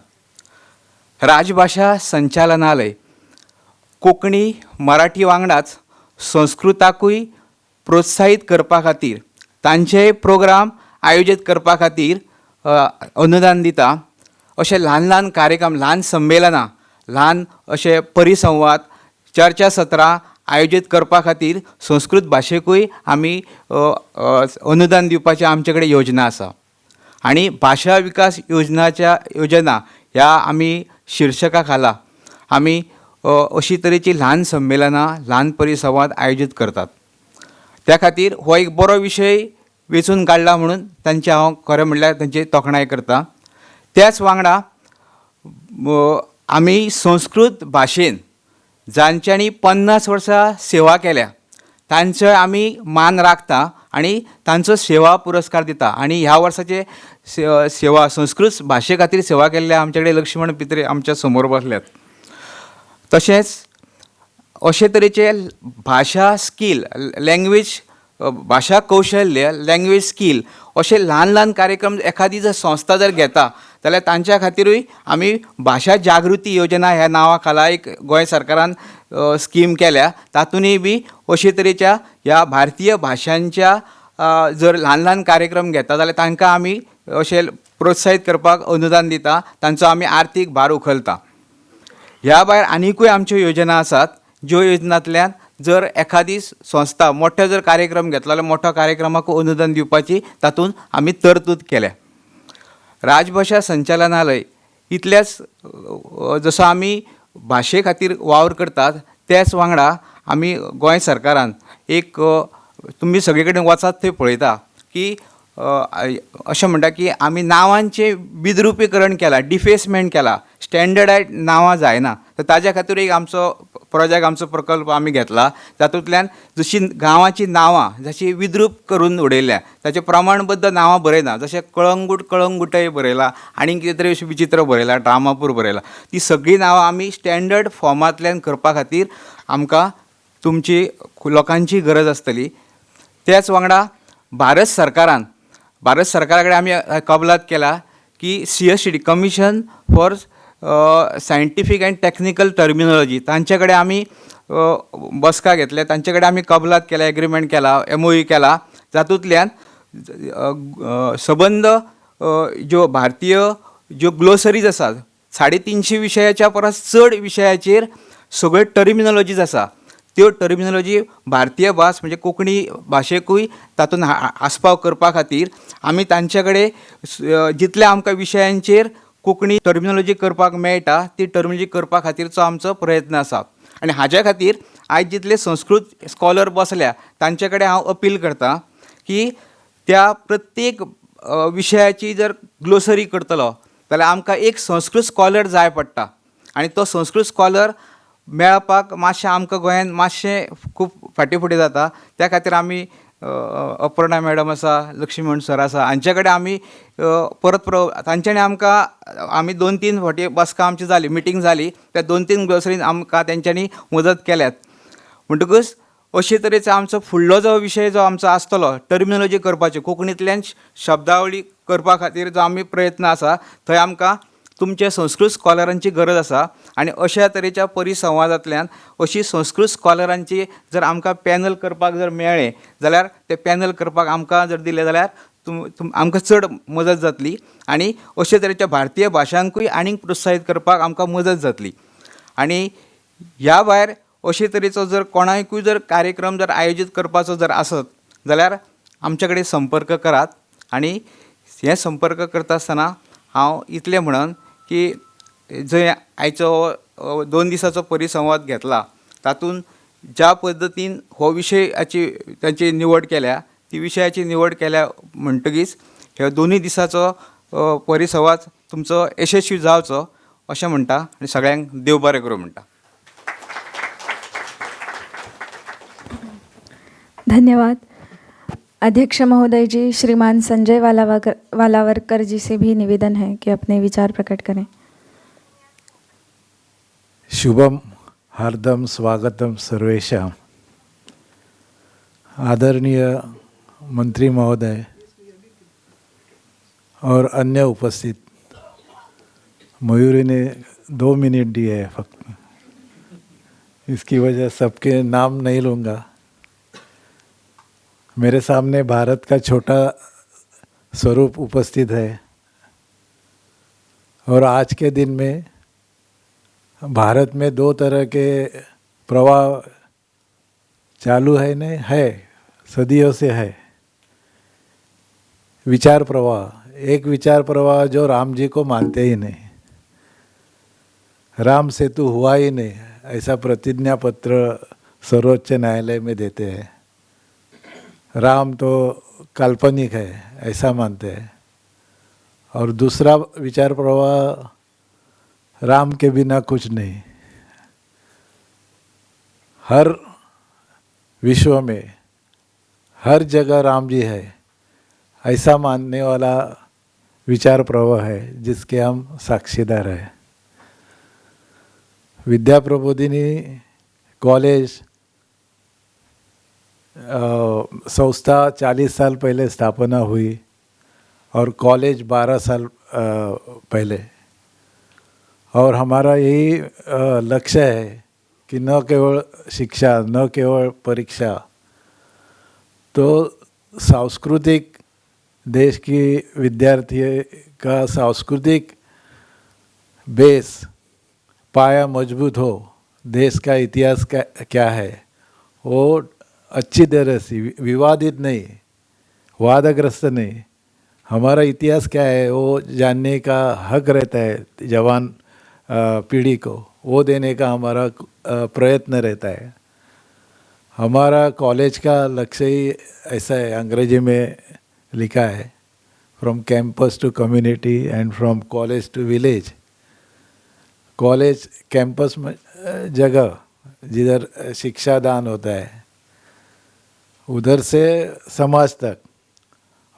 राजभाषा संचालनालय कोंकणी मराठी वांगडाच संस्कृताकूय प्रोत्साहीत करपा खातीर तांचेय प्रोग्राम आयोजीत करपा खातीर अनुदान दिता। अशे ल्हान ल्हान कार्यक्रम, ल्हान संमेलनां, ल्हान अशे परिसंवाद, चर्चा सत्रां आयोजीत करपा खातीर संस्कृत भाशेकूय आमी अनुदान दिवपाची आमचे कडेन योजना आसा। आनी भाशा विकास योजना ह्या आमी शिर्षका खाला आमी अशी तरेची ल्हान संमेलनां, ल्हान परिसंवाद आयोजीत करतात। त्या खातीर हो एक बरो विशय वेंचून काडला म्हणून तांचे हांव खरें म्हणल्यार तांची तोखणाय करतां। त्याच वांगडा आमी संस्कृत भाशेन जांच्यांनी 50 वर्सां सेवा केल्या तांचो आमी मान राखता आनी तांचो सेवा पुरस्कार दिता। आनी ह्या वर्साचे सेवा संस्कृत भाशे खातीर सेवा केल्ल्या आमचे कडेन लक्ष्मण पित्रे आमच्या समोर बसल्यात। तशेंच अशे तरेचे भाशा स्कील, लँग्वेज, भाशा कौशल्य, लँग्वेज स्कील अशे ल्हान ल्हान कार्यक्रम एखादी जर संस्था जर घेता जाल्यार तांच्या खातीरूय आमी भाशा जागृती योजना ह्या नांवा खाला एक गोंय सरकारान स्कीम केल्या। तातूंतय बी अशे तरेच्या ह्या भारतीय भाशांच्या जर ल्हान ल्हान कार्यक्रम घेता जाल्यार तांकां आमी अशे प्रोत्साहीत करपाक अनुदान दिता, तांचो आमी आर्थीक भार उखलता। ह्या भायर आनीकूय आमच्यो योजना आसात, ज्यो योजनांतल्यान जर एखादी संस्था मोठो जर कार्यक्रम घेतलो जाल्यार मोठ्या कार्यक्रमाक अनुदान दिवपाची तातूंत आमी तरतूद केल्या। राजभाषा संचालनालय इतल्याच जसो आमी भाशे खातीर वावर करतात त्याच वांगडा आमी गोंय सरकारान एक तुमी सगळे कडेन वचात थंय पळयता की अशें म्हणटा की आमी नांवांचें विद्रुपीकरण केलां, डिफेसमेंट केलां, स्टँडर्डायज नांवां जायना। तर ताज्या खातीर एक आमचो प्रोजेक्ट, आमचो प्रकल्प आमी घेतला। तातूंतल्यान जशीं गांवांची नांवां जशी विद्रूप करून उडयल्या, ताचे प्रमाणबद्ध नांवां बरयना, जशें कळंगूटय बरयलां आनी कितें तरी अशें विचित्र बरयलां, ड्रामापूर बरयलां, ती सगळीं नांवां आमी स्टँडर्ड फॉर्मांतल्यान करपा खातीर आमकां तुमची लोकांची गरज आसतली। त्याच वांगडा भारत सरकारा कडेन आमी कबलात केला की CSTD commission for scientific and technical terminology तांचे कडेन आमी बसका घेतल्या, तांचे कडेन आमी कबलात केला, एग्रीमेंट केला, MOU केला। जातूंतल्यान सबंद ज्यो भारतीय ज्यो ग्लोसरीज आसात 350 विशयाच्या परस चड विशयाचेर सगळ्यो टर्मिनॉलॉजीज आसा, त्यो टर्मिनॉलॉजी भारतीय भास म्हणजे कोंकणी भाशेकूय तातूंत आस्पाव करपा खातीर आमी तांचे कडेन जितल्या आमकां विशयांचेर कोंकणी टर्मिनॉलॉजी करपाक मेळटा ती टर्मिनॉलॉजी करपा खातीरचो आमचो प्रयत्न आसा। आनी हाज्या खातीर आयज जितले संस्कृत स्कॉलर बसल्या तांचे कडेन हांव अपील करतां की त्या प्रत्येक विशयाची जर ग्लोसरी करतलो जाल्यार आमकां एक संस्कृत स्कॉलर जाय पडटा आनी तो संस्कृत स्कॉलर मेळपाक मातशें आमकां गोंयांत मातशें खूब फाटीं फुडें जाता। त्या खातीर आमी अपर्णा मॅडम आसा, लक्ष्मण सर आसा, हांचे कडेन आमी परत तांच्यांनी आमी 2-3 फावटी बसका आमची जाली, मिटींग जाली, त्या 2-3 बसरीन आमकां तेंच्यांनी मदत केल्यात. म्हणटकच अशे तरेचो आमचो फुडलो जो विशय जो आमचो आसतलो टर्मिनोलॉजी करपाची, कोंकणींतल्यान शब्दावळी करपा खातीर जो आमी प्रयत्न आसा, थंय आमकां तुमचे संस्कृत स्कॉलरांची गरज आसा. आनी अशा तरेच्या परिसंवादांतल्यान अशी संस्कृत स्कॉलरांची जर आमकां पॅनल करपाक जर मेळ्ळें जाल्यार ते पॅनल करपाक आमकां जर दिलें जाल्यार आमकां चड मदत जातली आनी अशे तरेच्या भारतीय भाशांकूय आनीक प्रोत्साहीत करपाक आमकां मदत जातली. आनी ह्या भायर अशे तरेचो जर कोणाकूय जर कार्यक्रम जर आयोजीत करपाचो जर आसत जाल्यार आमचे कडेन संपर्क करात. आनी हे संपर्क करता आसतना हांव इतलें म्हणन की जंय आयचो 2 दिसाचो परिसंवाद घेतला तातूंत ज्या पद्दतीन हो विशयाची तांची निवड केल्या, ती विशयाची निवड केल्या म्हणटकीच ह्या 2 दिसाचो परिसंवाद तुमचो यशस्वी जावचो अशें म्हणटा आनी सगळ्यांक देव बरें करूं म्हणटा. धन्यवाद. अध्यक्ष महोदय जी, श्रीमान संजय वालावरकर जी से भी निवेदन है कि अपने विचार प्रकट करें. शुभम हार्दम स्वागतम सर्वेशा. आदरणीय मंत्री महोदय और अन्य उपस्थित, मयूरी ने 2 मिनट दिए हैं फक्त, इसकी वजह सबके नाम नहीं लूँगा. मेरे सामने भारत का छोटा स्वरूप उपस्थित है और आज के दिन में भारत में 2 तरह के प्रवाह चालू है, नहीं है, सदियों से है. विचार प्रवाह, एक विचार प्रवाह जो राम जी को मानते ही नहीं, राम सेतु हुआ ही नहीं, ऐसा प्रतिज्ञा पत्र सर्वोच्च न्यायालय में देते हैं. राम तो काल्पनिक है ऐसा मानते हैं. और दूसरा विचार प्रवाह, राम के बिना कुछ नहीं. हर विश्व में हर जगह राम जी है ऐसा मानने वाला विचार प्रवाह है जिसके हम साक्षीदार हैं. विद्या प्रबोधिनी कॉलेज संस्था 40 साल पहले स्थापना हुई और कॉलेज 12 साल पहले. और हमारा यही लक्ष्य है कि न केवल शिक्षा, न केवल परीक्षा, तो सांस्कृतिक देश की विद्यार्थी का सांस्कृतिक बेस पाया मजबूत हो. देश का इतिहास क्या है वो अच्छी तरह से, विवादित नहीं, वादग्रस्त नहीं, हमारा इतिहास क्या है वो जानने का हक रहता है जवान पीढ़ी को, वो देने का हमारा प्रयत्न रहता है. हमारा कॉलेज का लक्ष्य ही ऐसा है, अंग्रेजी में लिखा है, from campus to community and from college to village. College campus में जगह जिधर शिक्षा दान होता है, उधर से समाज तक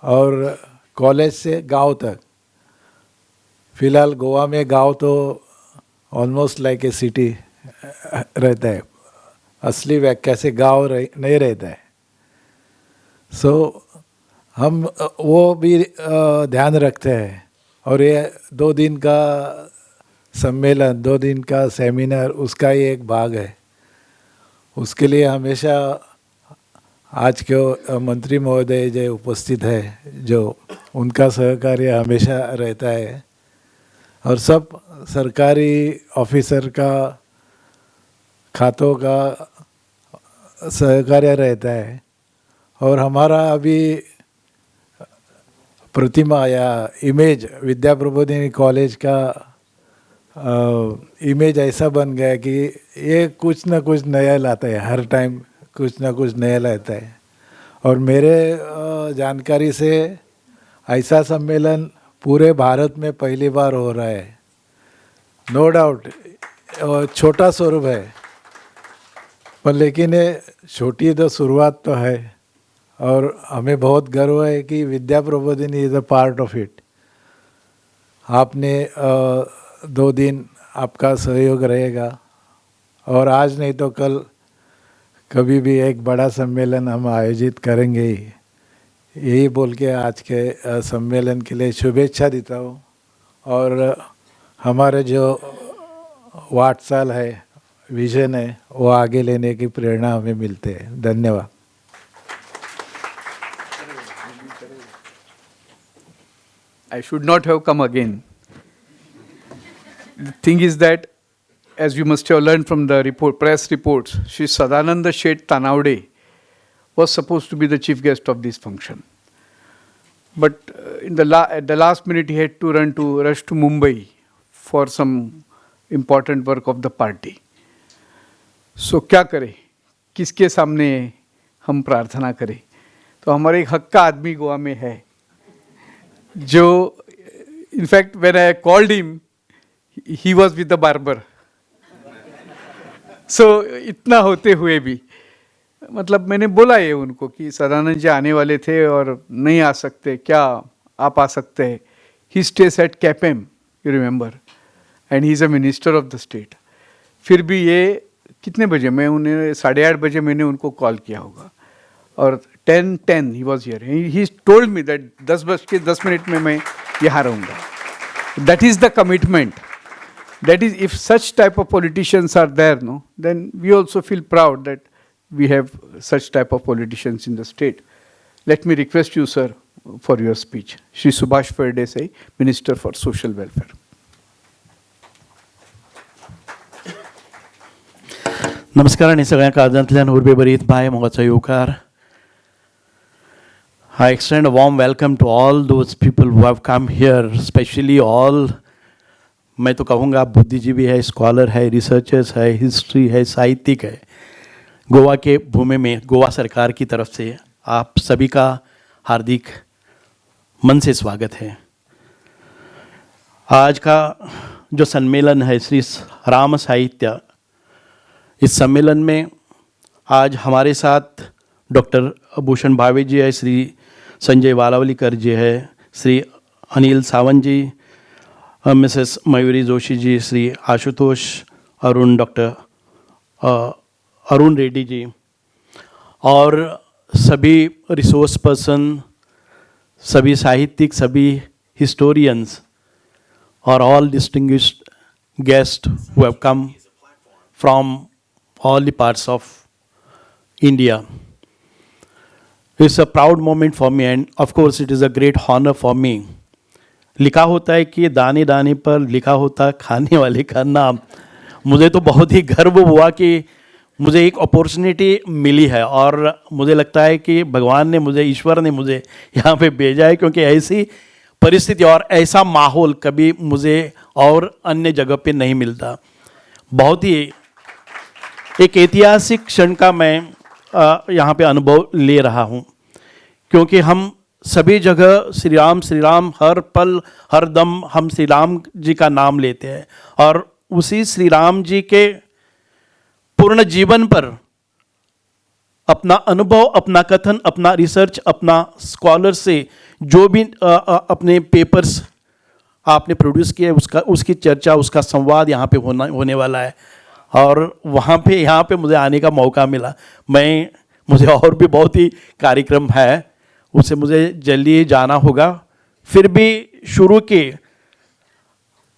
और कॉलेज से गांव तक. फिलहाल गोवा में गांव तो ऑलमोस्ट लाइक ए सिटी रहता है, असली व्याख्या से गांव नहीं रहता है. सो हम वो भी ध्यान रखते हैं. और ये 2 दिन का सम्मेलन, 2 दिन का सेमिनार उसका ही एक भाग है. उसके लिए हमेशा आज के मंत्री महोदय जो उपस्थित है, जो उनका सहकार्य हमेशा रहता है और सब सरकारी ऑफिसर का खातों का सहकार्य रहता है. और हमारा अभी प्रतिमा या इमेज विद्या प्रबोधिनी कॉलेज का इमेज ऐसा बन गया कि ये कुछ ना कुछ नया लाता है, हर टाइम कुछ ना कुछ नया लाता है. और मेरे जानकारी से ऐसा सम्मेलन पूरे भारत में पहली बार हो रहा है. नो डाउट छोटा स्वरूप है, पर लेकिन ये छोटी तो शुरुआत तो है. और हमें बहुत गर्व है कि Vidya Prabodhini is a part of it. आपने 2 दिन आपका सहयोग रहेगा और आज नहीं तो कल कभी भी एक बड़ा सम्मेलन हम आयोजित करेंगे ही। यही बोल के आज के सम्मेलन के लिए शुभेच्छा देता हूँ और हमारे जो वाटचाल है, विजन है, वो आगे लेने की प्रेरणा हमें मिलते हैं। धन्यवाद। I should not have come again. The thing is that, as you must have learned from the press reports, Shri Sadananda Sheth Tanavde was supposed to be the chief guest of this function. But at the last minute, he had to rush to Mumbai for some important work of the party. So क्या करें, किसके सामने हम प्रार्थना करें? तो हमारे एक हक्का आदमी गोवा में है जो, in fact, when I called him, he was with the barber. So इतना होते हुए भी मतलब मैंने बोला ये उनको कि सदानंद जी आने वाले थे और नहीं आ सकते, क्या आप आ सकते हैं? He stays at CAPM, you remember, and he is a minister of the state. फिर भी ये कितने बजे, मैं उन्हें 8:30 बजे मैंने उनको कॉल किया होगा और 10:10 he was here. He told me that 10:10 में मैं यहाँ रहूँगा. That is the commitment. That is, if such type of politicians are there, no, then we also feel proud that we have such type of politicians in the state. Let me request you, sir, for your speech. Shri Subhash Pardesai, Minister for Social Welfare. नमस्कार आणि सगळ्या काळजांतल्यान उर्बे बरीत bye मोगाचो येवकार. I extend a warm welcome to all those people who have come here, especially all, मैं तो कहूँगा बुद्धिजीवी है, स्कॉलर है, रिसर्चर्स है, हिस्ट्री है, साहित्यिक है. गोवा के भूमि में गोवा सरकार की तरफ से आप सभी का हार्दिक मन से स्वागत है. आज का जो सम्मेलन है श्री राम साहित्य, इस सम्मेलन में आज हमारे साथ डॉक्टर भूषण भावे जी है, श्री संजय वालावलीकर जी है, श्री अनिल सावंत जी, मिसेस मयूरी जोशी जी, श्री आशुतोष अरुण, डॉक्टर अरुण रेड्डी जी और सभी रिसोर्स पर्सन, सभी साहित्यिक, सभी हिस्टोरियंस और all distinguished guest who have come from all the parts of India. It's a proud moment for me and of course it is a great honor for me. लिखा होता है कि दाने दाने पर लिखा होता खाने वाले का नाम. मुझे तो बहुत ही गर्व हुआ कि मुझे एक अपॉर्चुनिटी मिली है और मुझे लगता है कि भगवान ने मुझे, ईश्वर ने मुझे यहाँ पे भेजा है, क्योंकि ऐसी परिस्थिति और ऐसा माहौल कभी मुझे और अन्य जगह पे नहीं मिलता. बहुत ही एक ऐतिहासिक क्षण का मैं यहाँ पे अनुभव ले रहा हूँ, क्योंकि हम सभी जगह श्री राम हर पल हर दम हम श्री राम जी का नाम लेते हैं और उसी श्री राम जी के पूर्ण जीवन पर अपना अनुभव, अपना कथन, अपना रिसर्च, अपना स्कॉलर से जो भी अपने पेपर्स आपने प्रोड्यूस किए उसकी चर्चा, उसका संवाद यहाँ पे होने वाला है और वहाँ पे यहाँ पे मुझे आने का मौका मिला. मुझे और भी बहुत ही कार्यक्रम है, उसे मुझे जल्दी जाना होगा. फिर भी शुरू के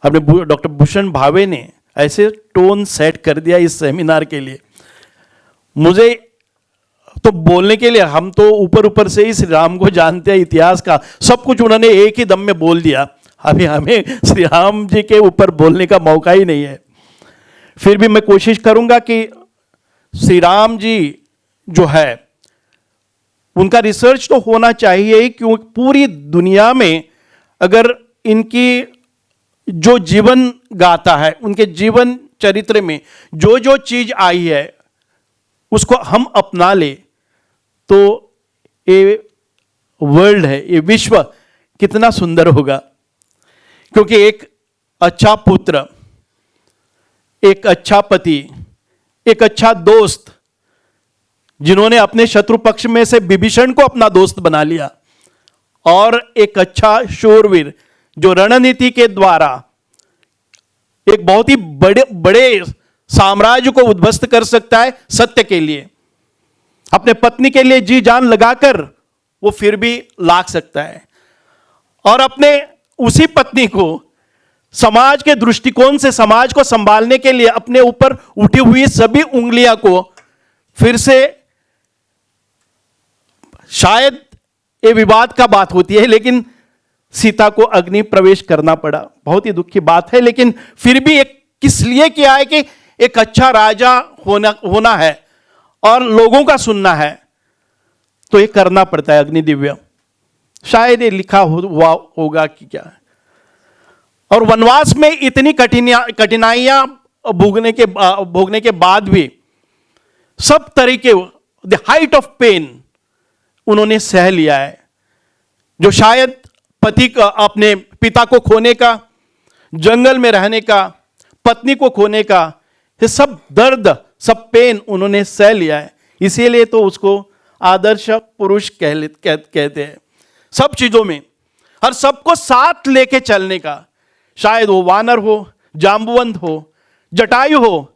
अपने डॉक्टर भूषण भावे ने ऐसे टोन सेट कर दिया इस सेमिनार के लिए. मुझे तो बोलने के लिए, हम तो ऊपर से ही श्री राम को जानते हैं, इतिहास का सब कुछ उन्होंने एक ही दम में बोल दिया. अभी हमें श्री राम जी के ऊपर बोलने का मौका ही नहीं है. फिर भी मैं कोशिश करूंगा कि श्री राम जी जो है उनका रिसर्च तो होना चाहिए, क्योंकि पूरी दुनिया में अगर इनकी जो जीवन गाथा है, उनके जीवन चरित्र में जो जो चीज आई है उसको हम अपना ले तो ये वर्ल्ड है, ये विश्व कितना सुंदर होगा. क्योंकि एक अच्छा पुत्र, एक अच्छा पति, एक अच्छा दोस्त जिन्होंने अपने शत्रु पक्ष में से विभीषण को अपना दोस्त बना लिया, और एक अच्छा शूरवीर जो रणनीति के द्वारा एक बहुत ही बड़े बड़े साम्राज्य को उद्ध्वस्त कर सकता है सत्य के लिए, अपने पत्नी के लिए जी जान लगाकर वो फिर भी लाग सकता है, और अपने उसी पत्नी को समाज के दृष्टिकोण से समाज को संभालने के लिए अपने ऊपर उठी हुई सभी उंगलियां को फिर से, शायद ये विवाद का बात होती है, लेकिन सीता को अग्नि प्रवेश करना पड़ा, बहुत ही दुख की बात है, लेकिन फिर भी एक किस लिए किया है कि एक अच्छा राजा होना है और लोगों का सुनना है, तो ये करना पड़ता है अग्नि दिव्य। शायद ये लिखा हुआ होगा कि क्या है। और वनवास में इतनी कठिनाइयां भोगने के बाद भी सब तरीके द हाइट ऑफ पेन उन्होंने सह लिया है, जो शायद पति का, अपने पिता को खोने का, जंगल में रहने का, पत्नी को खोने का, ये सब दर्द, सब पेन उन्होंने सह लिया है। इसीलिए तो उसको आदर्श पुरुष कहते हैं सब चीजों में, हर सबको साथ लेके चलने का, शायद वो वानर हो, जांबुवंत हो, जटायु हो,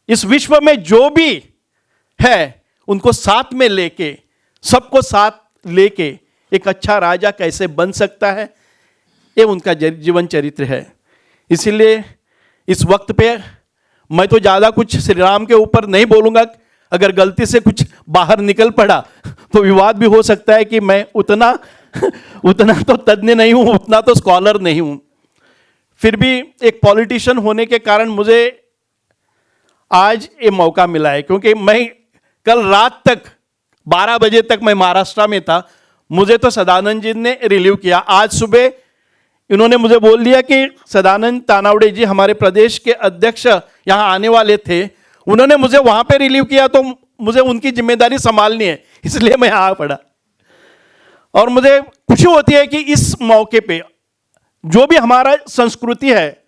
इस विश्व में जो भी है उनको साथ में लेके, सबको साथ लेके एक अच्छा राजा कैसे बन सकता है, ये उनका जीवन चरित्र है। इसीलिए इस वक्त पे मैं तो ज़्यादा कुछ श्री राम के ऊपर नहीं बोलूँगा, अगर गलती से कुछ बाहर निकल पड़ा तो विवाद भी हो सकता है कि मैं उतना तो तज्ञ नहीं हूँ, उतना तो स्कॉलर नहीं हूँ। फिर भी एक पॉलिटिशियन होने के कारण मुझे आज ये मौका मिला है, क्योंकि मैं कल रात तक 12 बजे तक मैं महाराष्ट्र में था, मुझे तो सदानंद जी ने रिलीव किया। आज सुबह इन्होंने मुझे बोल दिया कि सदानंद तानावड़े जी हमारे प्रदेश के अध्यक्ष यहाँ आने वाले थे, उन्होंने मुझे वहाँ पे रिलीव किया, तो मुझे उनकी जिम्मेदारी संभालनी है, इसलिए मैं यहाँ पड़ा। और मुझे खुशी होती है कि इस मौके पे जो भी हमारा संस्कृति है,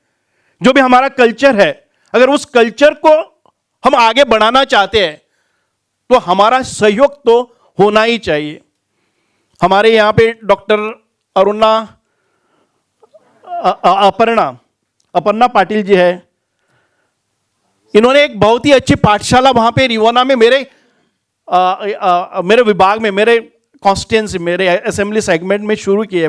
जो भी हमारा कल्चर है, अगर उस कल्चर को हम आगे बढ़ाना चाहते हैं तो हमारा सहयोग तो होना ही चाहिए। हमारे यहाँ पे डॉक्टर अपर्णा पाटिल जी है, इन्होंने एक बहुत ही अच्छी पाठशाला वहाँ पे रिवोना में मेरे विभाग में, मेरे कॉन्स्टिट्यूंसी, मेरे असेंबली सेगमेंट में शुरू की है।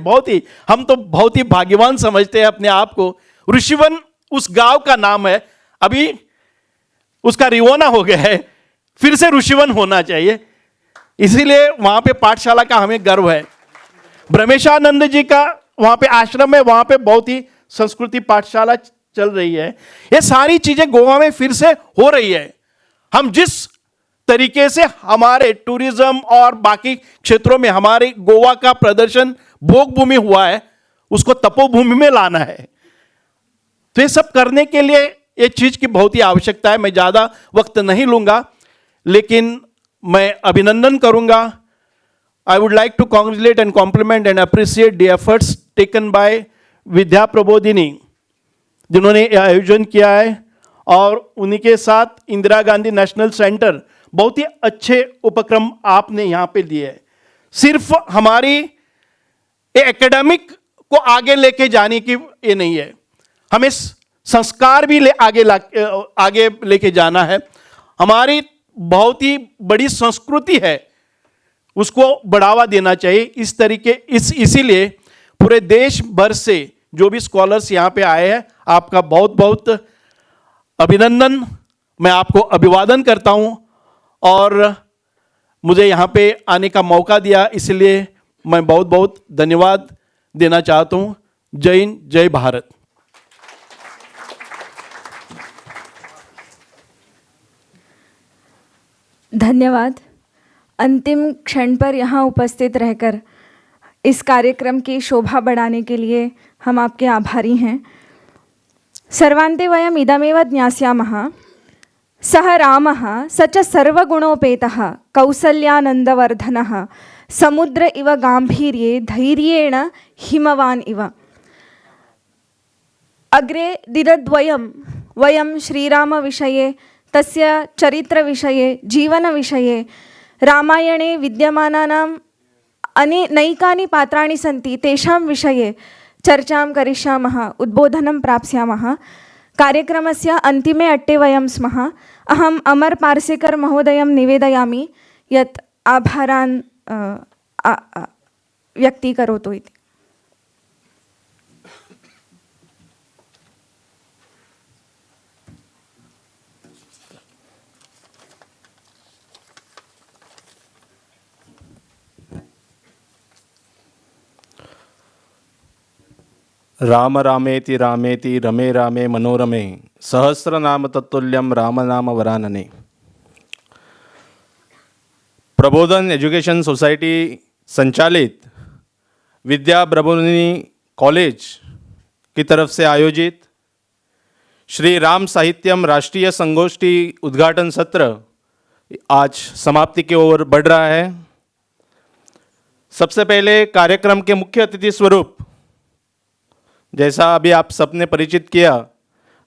हम तो बहुत ही भाग्यवान समझते हैं अपने आप को। ऋषिवन उस गांव का नाम है, अभी उसका रिवोना हो गया है, फिर से ऋषिवन होना चाहिए, इसीलिए वहाँ पे पाठशाला का हमें गर्व है। ब्रह्मेशानंद जी का वहाँ पे आश्रम है, वहाँ पे बहुत ही संस्कृति पाठशाला चल रही है। ये सारी चीजें गोवा में फिर से हो रही है। हम जिस तरीके से हमारे टूरिज्म और बाकी क्षेत्रों में हमारे गोवा का प्रदर्शन भोग भूमि हुआ है, उसको तपोभूमि में लाना है। तो ये सब करने के लिए ये चीज की बहुत ही आवश्यकता है। मैं ज्यादा वक्त नहीं लूंगा, लेकिन मैं अभिनंदन करूंगा। I would like to congratulate and compliment and appreciate the efforts taken by Vidya Prabodhini, जिन्होंने यह आयोजन किया है, और उन्हीं के साथ इंदिरा गांधी नेशनल सेंटर, बहुत ही अच्छे उपक्रम आपने यहाँ पे दिए हैं। सिर्फ हमारी एकेडमिक को आगे लेके जाने की ये नहीं है, हमें संस्कार भी आगे लेके जाना है। हमारी बहुत ही बड़ी संस्कृति है, उसको बढ़ावा देना चाहिए। इसीलिए पूरे देश भर से जो भी स्कॉलर्स यहाँ पे आए हैं, आपका बहुत बहुत अभिनंदन, मैं आपको अभिवादन करता हूँ, और मुझे यहाँ पे आने का मौका दिया, इसलिए मैं बहुत बहुत धन्यवाद देना चाहता हूँ। जय हिंद, जय भारत। धन्यवाद। अंतिम क्षण पर यहाँ उपस्थित रहकर इस कार्यक्रम की शोभा बढ़ाने के लिए हम आपके आभारी हैं। सर्वान्ते वयम् इदमेव ज्ञास्यामः, सः रामः स च सर्वगुणोपेतः कौसल्यानन्दवर्धनः समुद्र इव गाम्भीर्ये धैर्येण हिमवान् इव। अग्रे दिनद्वयं वयं श्रीरामविषये तस्य चरित्रविषये जीवनविषये रामायणे विद्यमानानां नैकानि पात्राणि सन्ति तेषां विषये चर्चां करिष्यामः, उद्बोधनं प्राप्स्यामः। कार्यक्रमस्य अन्तिमे अट्टे वयं स्मः। अहम् अमर पार्सेकर महोदयं निवेदयामि यत् आभारान् व्यक्तीकरोतु इति। राम रामेति रामेति रमे रामे मनोरमे सहस्रनाम तत्तुल्यम राम नाम वरानने। प्रबोधन एजुकेशन सोसाइटी संचालित विद्या प्रबोधिनी कॉलेज की तरफ से आयोजित श्री राम साहित्यम राष्ट्रीय संगोष्ठी उद्घाटन सत्र आज समाप्ति की ओर बढ़ रहा है। सबसे पहले कार्यक्रम के मुख्य अतिथि स्वरूप, जैसा अभी आप सबने परिचित किया,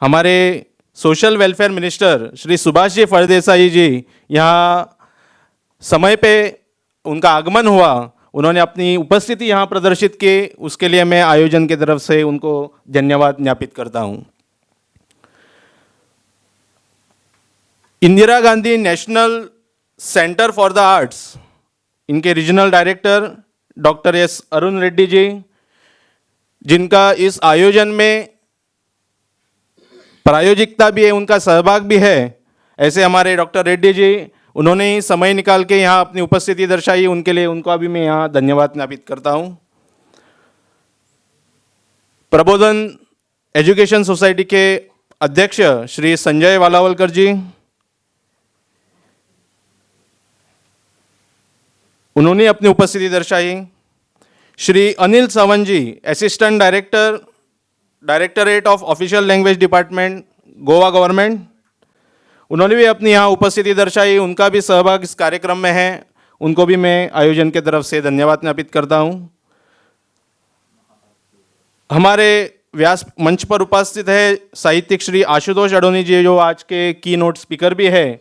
हमारे social welfare minister Shri Subhash ji Phaldesai ji यहाँ समय पे उनका आगमन हुआ, उन्होंने अपनी उपस्थिति यहाँ प्रदर्शित की, उसके लिए मैं आयोजन की तरफ से उनको धन्यवाद ज्ञापित करता हूँ। Indira Gandhi national centre for the arts, इनके regional director doctor S Arun Reddy ji, जिनका इस आयोजन में प्रायोजिकता भी है, उनका सहभाग भी है, ऐसे हमारे डॉक्टर रेड्डी जी, उन्होंने ही समय निकाल के यहाँ अपनी उपस्थिति दर्शाई, उनके लिए उनका भी मैं यहाँ धन्यवाद ज्ञापित करता हूँ। प्रबोधन एजुकेशन सोसाइटी के अध्यक्ष श्री संजय वालावलकर जी, उन्होंने अपनी उपस्थिति दर्शाई। Shri Anil Sawant ji, assistant director, directorate of official language department, Goa government, उन्होंने भी अपनी यहाँ उपस्थिति दर्शाई, उनका भी सहभाग इस कार्यक्रम में है, उनको भी मैं आयोजन की तरफ से धन्यवाद ज्ञापित करता हूँ। हमारे व्यास मंच पर उपस्थित है साहित्यिक श्री आशुतोष अडोनी जी, जो आज के की नोट स्पीकर भी है,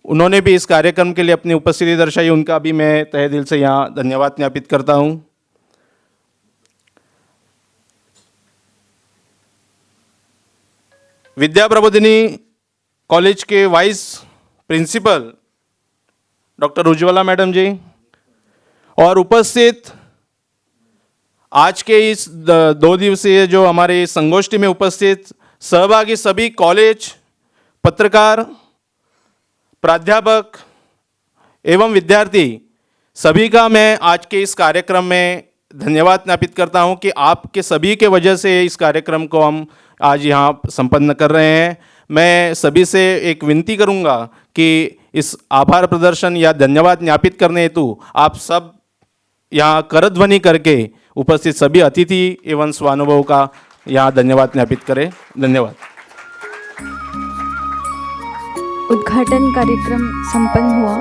उन्होंने भी इस कार्यक्रम के लिए अपनी उपस्थिति दर्शाई, उनका भी मैं तहे दिल से यहाँ धन्यवाद ज्ञापित करता हूँ। विद्या प्रबोधिनी कॉलेज के vice principal doctor Ujjwala madam ji और उपस्थित आज के इस 2 दिवसीय जो हमारे संगोष्ठी में उपस्थित सहभागी सभी कॉलेज, पत्रकार, प्राध्यापक एवं विद्यार्थी, सभी का मैं आज के इस कार्यक्रम में धन्यवाद ज्ञापित करता हूं कि आपके सभी के वजह से इस कार्यक्रम को हम आज यहाँ संपन्न कर रहे हैं। मैं सभी से एक विनती करूंगा कि इस आभार प्रदर्शन या धन्यवाद ज्ञापित करने हेतु आप सब यहाँ करध्वनि करके उपस्थित सभी अतिथि एवं स्वानुभव का यहाँ धन्यवाद ज्ञापित करें। धन्यवाद। उद्घाटन कार्यक्रम संपन्न हुआ।